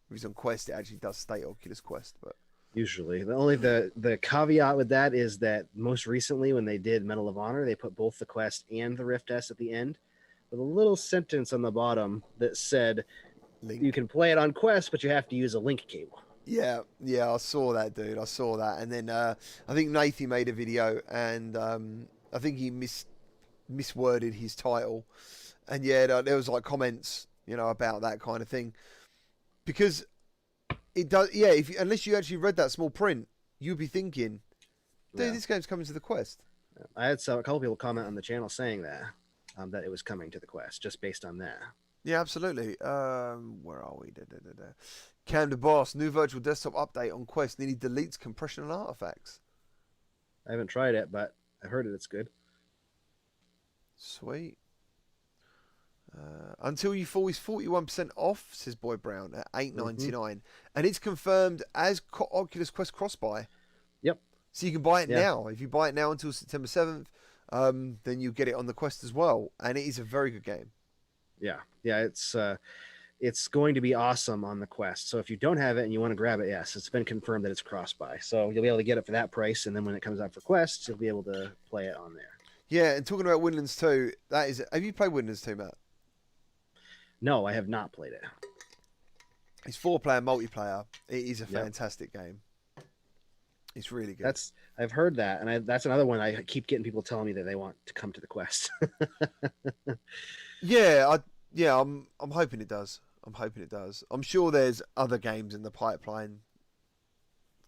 If it's on Quest, it actually does state Oculus Quest, but. Usually, the caveat with that is that most recently when they did Medal of Honor, they put both the Quest and the Rift S at the end with a little sentence on the bottom that said you can play it on Quest, but you have to use a link cable. Yeah, I saw that, dude. I saw that, and then I think Nathy made a video, and I think he misworded his title, and yeah, there was like comments, you know, about that kind of thing, because. It does, yeah. Unless you actually read that small print, you'd be thinking, "Dude, this game's coming to the Quest." I had a couple people comment on the channel saying that it was coming to the Quest just based on that. Yeah, absolutely. Where are we? Cam the Boss, new virtual desktop update on Quest nearly deletes compression and artifacts. I haven't tried it, but I heard it's good. Sweet. Until You Fall is 41% off, says Boy Brown, at $8.99, and it's confirmed as Oculus Quest cross-buy. Yep. So you can buy it now. If you buy it now until September 7th, then you get it on the Quest as well, and it is a very good game. Yeah, it's going to be awesome on the Quest. So if you don't have it and you want to grab it, yes, it's been confirmed that it's cross-buy. So you'll be able to get it for that price, and then when it comes out for Quest, you'll be able to play it on there. Yeah, and talking about Windlands 2, have you played Windlands 2, Matt? No, I have not played it. It's 4-player multiplayer. It is a fantastic game. It's really good. I've heard that, and that's another one I keep getting people telling me that they want to come to the Quest. I'm hoping it does. I'm sure there's other games in the pipeline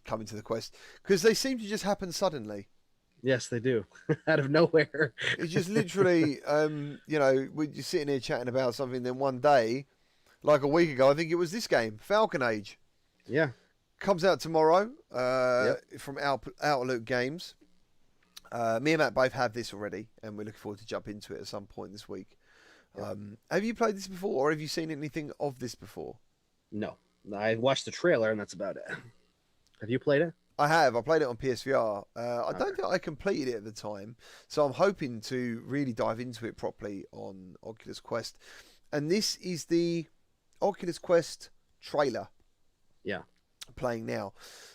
coming to the Quest because they seem to just happen suddenly. Yes, they do. Out of nowhere. It's just literally, we're just sitting here chatting about something. Then one day, like a week ago, I think it was this game, Falcon Age. Yeah. Comes out tomorrow from Outlook Games. Me and Matt both have this already, and we're looking forward to jump into it at some point this week. Yeah. Have you played this before, or have you seen anything of this before? No, I watched the trailer, and that's about it. Have you played it? I have. I played it on PSVR. I don't think I completed it at the time, so I'm hoping to really dive into it properly on Oculus Quest. And this is the Oculus Quest trailer. Yeah. Playing now.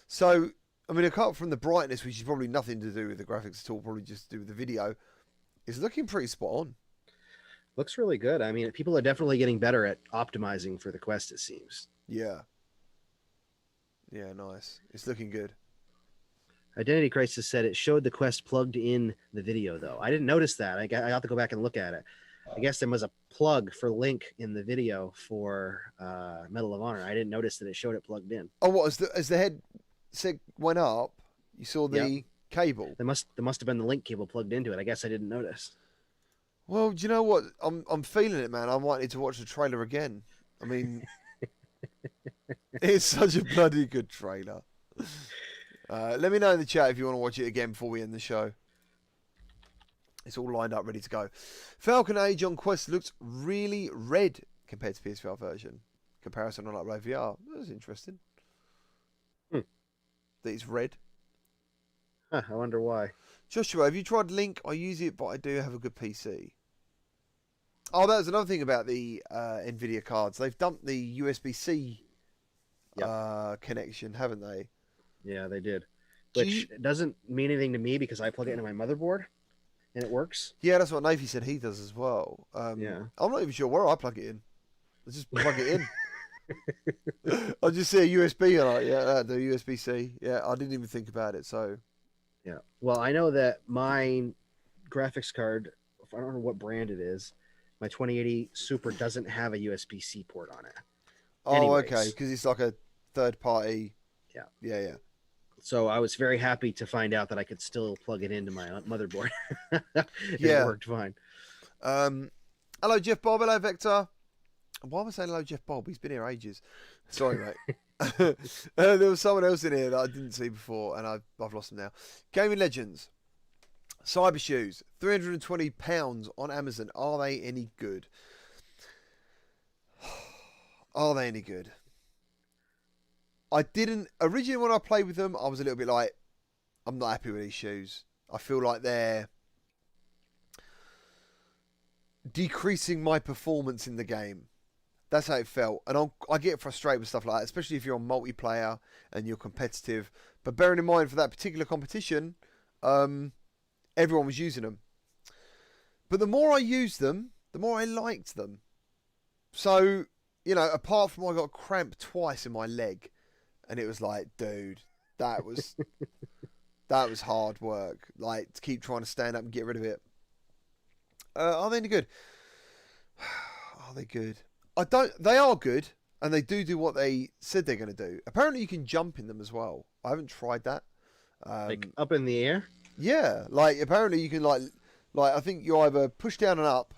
So, I mean, apart from the brightness, which is probably nothing to do with the graphics at all, probably just to do with the video, it's looking pretty spot on. Looks really good. I mean, people are definitely getting better at optimizing for the Quest, it seems. Yeah. Yeah, nice. It's looking good. Identity Crisis said it showed the Quest plugged in the video, though. I didn't notice that. I have to go back and look at it. I guess there was a plug for Link in the video for Medal of Honor. I didn't notice that it showed it plugged in. Oh, what? As the head went up, you saw the cable? There must have been the Link cable plugged into it. I guess I didn't notice. Well, do you know what? I'm feeling it, man. I might need to watch the trailer again. I mean, it's such a bloody good trailer. Let me know in the chat if you want to watch it again before we end the show. It's all lined up, ready to go. Falcon Age on Quest looks really red compared to PSVR version. Comparison on Upload VR. That's interesting. That it's red. Huh, I wonder why. Joshua, have you tried Link? I use it, but I do have a good PC. Oh, that was another thing about the Nvidia cards. They've dumped the USB-C connection, haven't they? Yeah, they did. Which doesn't mean anything to me because I plug it into my motherboard and it works. Yeah, that's what Navy said he does as well. Yeah. I'm not even sure where I plug it in. I just plug it in. I just see a USB and the USB-C. Yeah, I didn't even think about it, so... Yeah. Well, I know that my graphics card, I don't know what brand it is, my 2080 Super doesn't have a USB-C port on it. Oh, Anyways. okay, because it's like a third-party... Yeah. Yeah. So I was very happy to find out that I could still plug it into my motherboard. Yeah. It worked fine. Hello, Jeff Bob. Hello, Vector. Why am I saying hello, Jeff Bob? He's been here ages. Sorry, mate. There was someone else in here that I didn't see before, and I've lost them now. Gaming Legends. Cyber Shoes. £320 on Amazon. Are they any good? Are they any good? I didn't... Originally, when I played with them, I was a little bit like, I'm not happy with these shoes. I feel like they're decreasing my performance in the game. That's how it felt. And I get frustrated with stuff like that, especially if you're on multiplayer and you're competitive. But bearing in mind, for that particular competition, everyone was using them. But the more I used them, the more I liked them. So, you know, apart from I got a cramp twice in my leg, and it was like, dude, that was hard work. Like, to keep trying to stand up and get rid of it. Are they any good? Are they good? They are good, and they do what they said they're going to do. Apparently, you can jump in them as well. I haven't tried that. Like up in the air? Yeah, like apparently you can like I think you either push down and up,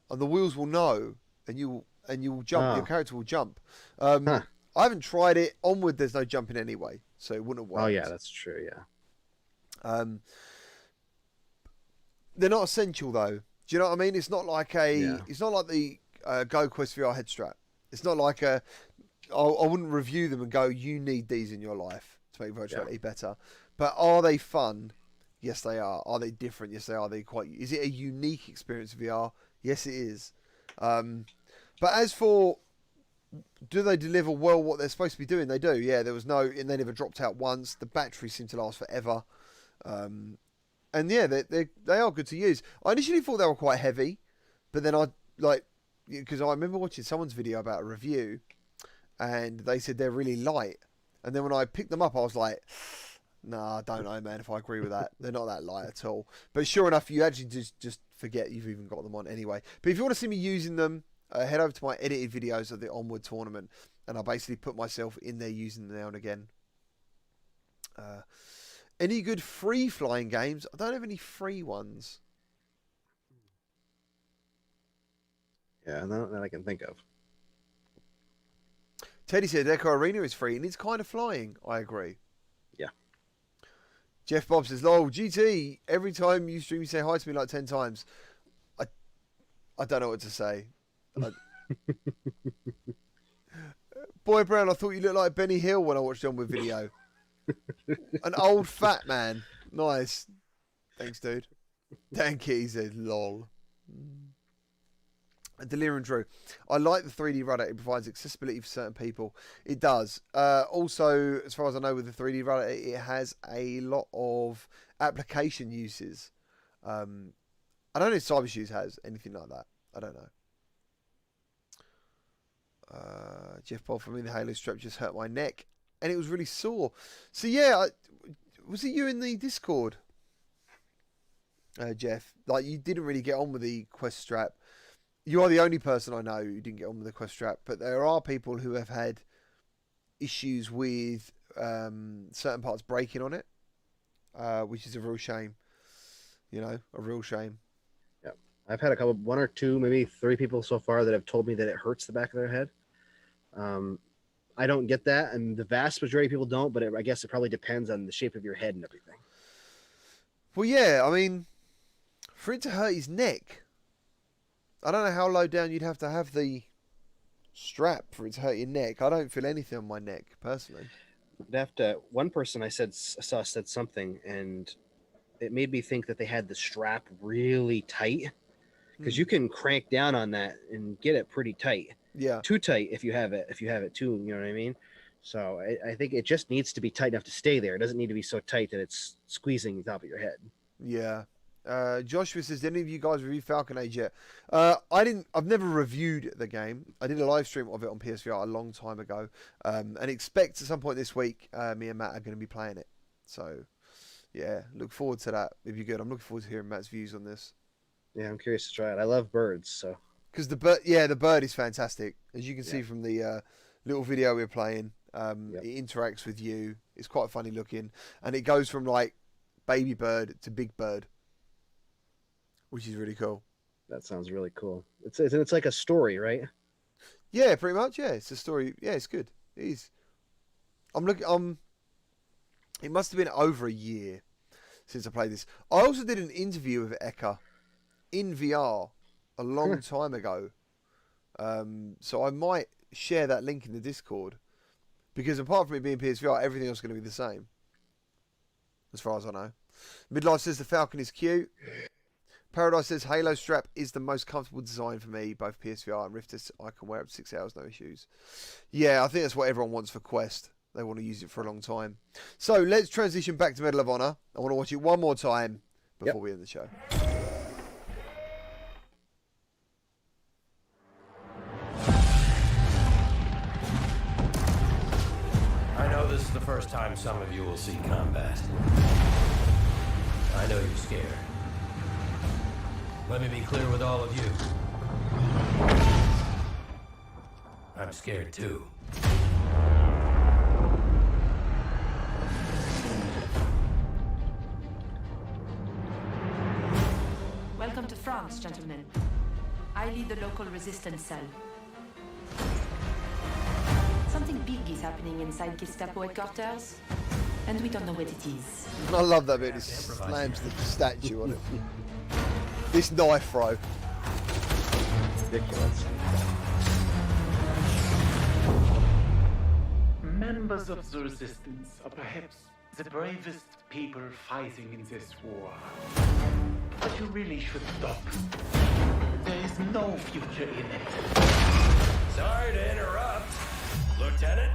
and the wheels will know, and you will jump. Oh. Your character will jump. I haven't tried it. Onward, there's no jumping anyway, so it wouldn't have worked. Oh yeah, that's true. Yeah. They're not essential though. Do you know what I mean? It's not like It's not like the Go Quest VR head strap. It's not like I wouldn't review them and go, you need these in your life to make virtual reality better. But are they fun? Yes, they are. Are they different? Yes, they are. Is it a unique experience of VR? Yes, it is. But as for, do they deliver well what they're supposed to be doing? They do. Yeah, and they never dropped out once. The batteries seem to last forever. And yeah, they are good to use. I initially thought they were quite heavy, but then because I remember watching someone's video about a review, and they said they're really light. And then when I picked them up, I was like, nah, I don't know, man, if I agree with that. They're not that light at all. But sure enough, you actually just forget you've even got them on anyway. But if you want to see me using them, head over to my edited videos of the Onward tournament, and I basically put myself in there using them now and again. Any good free flying games? I don't have any free ones. Yeah, none that I can think of. Teddy said Echo Arena is free and it's kind of flying. I agree. Yeah. Jeff Bob says, "Lol, GT. Every time you stream, you say hi to me like 10 times. I don't know what to say." Boy Brown, I thought you looked like Benny Hill when I watched the onward video. An old fat man. Nice. Thanks, dude. Dan Key said, "Lol." Delirium Drew. I like the 3D rudder. It provides accessibility for certain people. It does. Also, as far as I know, with the 3D rudder, it has a lot of application uses. I don't know if Cybershoes has anything like that. I don't know. Jeff Paul, for me, the Halo strap just hurt my neck, and it was really sore. So yeah, was it you in the Discord, Jeff? Like, you didn't really get on with the Quest strap. You are the only person I know who didn't get on with the Quest strap, but there are people who have had issues with certain parts breaking on it, which is a real shame. You know, a real shame. Yeah, I've had one or two, maybe 3 people so far that have told me that it hurts the back of their head. I don't get that, and the vast majority of people don't, but I guess it probably depends on the shape of your head and everything. Well, yeah, I mean, for it to hurt his neck, I don't know how low down you'd have to have the strap for it to hurt your neck. I don't feel anything on my neck, personally. One person I saw said something, and it made me think that they had the strap really tight, because you can crank down on that and get it pretty tight. Yeah. Too tight if you have it too, you know what I mean? So I think it just needs to be tight enough to stay there. It doesn't need to be so tight that it's squeezing the top of your head. Yeah. Joshua says, "Did any of you guys review Falcon Age yet?" I've never reviewed the game. I did a live stream of it on PSVR a long time ago, and expect at some point this week, me and Matt are going to be playing it. So, yeah, look forward to that. It'd be good. I'm looking forward to hearing Matt's views on this. Yeah, I'm curious to try it. I love birds, so. Because the bird is fantastic, as you can see from the little video we're playing. It interacts with you. It's quite funny looking, and it goes from like baby bird to big bird, which is really cool. That sounds really cool. It's like a story, right? Yeah, pretty much. Yeah, it's a story. Yeah, it's good. It is. I'm looking. It must have been over a year since I played this. I also did an interview with Eka in VR a long time ago. So I might share that link in the Discord, because apart from it being PSVR, everything else is going to be the same, as far as I know. Midlife says the Falcon is cute. Paradise says Halo strap is the most comfortable design for me, both PSVR and Rift S. I can wear up to 6 hours, no issues. Yeah, I think that's what everyone wants for Quest. They want to use it for a long time. So let's transition back to Medal of Honor. I want to watch it one more time before we end the show. I know this is the first time some of you will see combat. I know you're scared. Let me be clear with all of you. I'm scared too. Welcome to France, gentlemen. I lead the local resistance cell. Something big is happening inside Gestapo headquarters, and we don't know what it is. I love that bit. It slams the statue on it. This knife throw. Ridiculous. Members of the resistance are perhaps the bravest people fighting in this war. But you really should stop. There is no future in it. Sorry to interrupt, Lieutenant.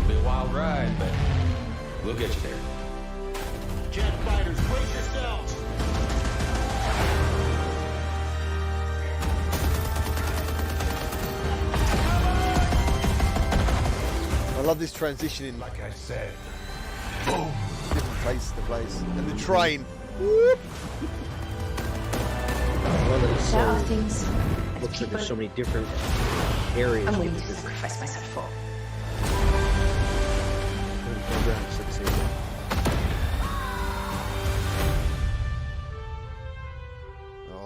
Be a wild ride, but we'll get you there. Jet fighters, brace yourselves! I love this transitioning. Like I said, boom, different place to place, and the train. Whoop. There are things. Looks like there's so many different areas. I'm willing to sacrifice myself for.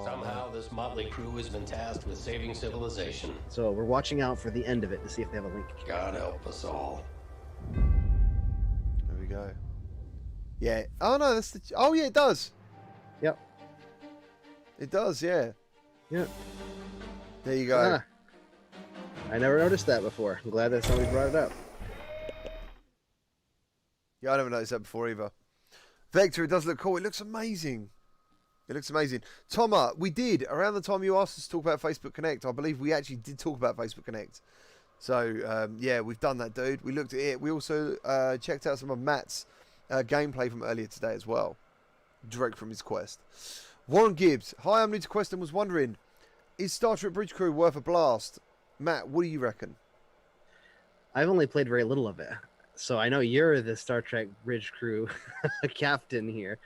somehow this motley crew has been tasked with saving civilization. So we're watching out for the end of it to see if they have a link. God help us all. There we go. Yeah. Oh no, that's the. Oh yeah, it does. Yep. It does. Yeah. Yeah. There you go. I never noticed that before. I'm glad that somebody brought it up. Yeah, I never noticed that before either. Vector, it does look cool. It looks amazing. It looks amazing. Toma, we did, around the time you asked us to talk about Facebook Connect, I believe we actually did talk about Facebook Connect. So, yeah, we've done that, dude. We looked at it. We also checked out some of Matt's gameplay from earlier today as well. Direct from his Quest. Warren Gibbs. Hi, I'm new to Quest and was wondering, is Star Trek Bridge Crew worth a blast? Matt, what do you reckon? I've only played very little of it. So I know you're the Star Trek Bridge Crew captain here.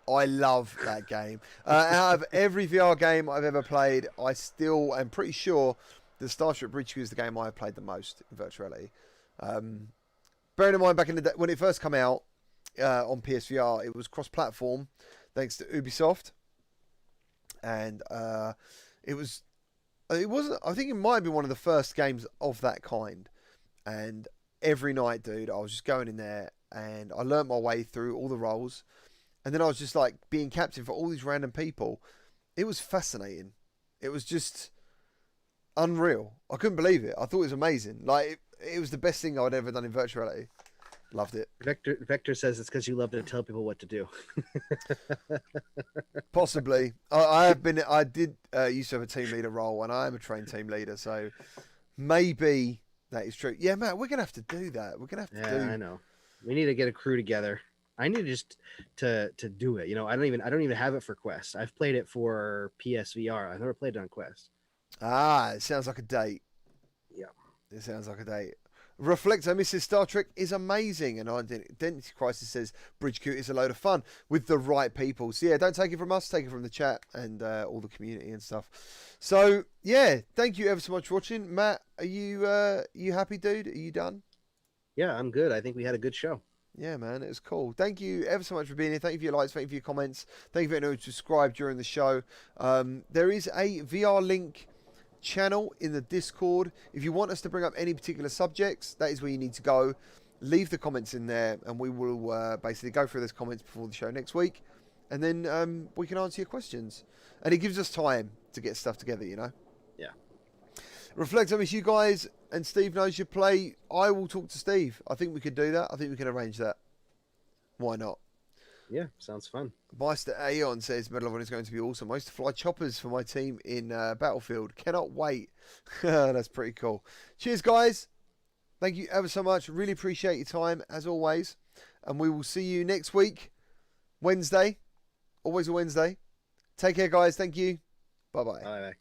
I love that game. Out of every VR game I've ever played, I still am pretty sure the Star Trek Bridge Crew is the game I've played the most in virtual reality. Bearing in mind, back in the day, when it first came out on PSVR, it was cross-platform thanks to Ubisoft. And it wasn't, I think it might have been one of the first games of that kind. And every night, dude, I was just going in there and I learnt my way through all the roles. And then I was just like being captain for all these random people. It was fascinating. It was just unreal. I couldn't believe it. I thought it was amazing. Like, it was the best thing I'd ever done in virtual reality. Loved it. Vector says it's because you love to tell people what to do. Possibly. I did used to have a team leader role, and I am a trained team leader, so maybe that is true. Yeah, Matt, we're gonna have to do that. We're gonna have to do. Yeah, I know. We need to get a crew together. I need just to do it. You know, I don't even have it for Quest. I've played it for PSVR. I've never played it on Quest. Ah, it sounds like a date. Yeah. It sounds like a date. Reflector, Mrs. Star Trek is amazing. And Identity Crisis says Bridge Crew is a load of fun with the right people. So yeah, don't take it from us, take it from the chat and all the community and stuff. So yeah, thank you ever so much for watching. Matt, are you happy, dude? Are you done? Yeah, I'm good. I think we had a good show. Yeah, man, it was cool. Thank you ever so much for being here. Thank you for your likes. Thank you for your comments. Thank you for anyone who subscribed during the show. There is a VR link channel in the Discord. If you want us to bring up any particular subjects, that is where you need to go. Leave the comments in there and we will basically go through those comments before the show next week, and then we can answer your questions, and it gives us time to get stuff together, you know. Yeah. Reflect on this. You guys and Steve knows you play. I will talk to Steve. I think we could do that. I think we can arrange that. Why not? Yeah, sounds fun. Meister Aeon says Medal of Honor is going to be awesome. I used to fly choppers for my team in Battlefield. Cannot wait. That's pretty cool. Cheers, guys. Thank you ever so much. Really appreciate your time, as always. And we will see you next week, Wednesday. Always a Wednesday. Take care, guys. Thank you. Bye-bye. Bye-bye.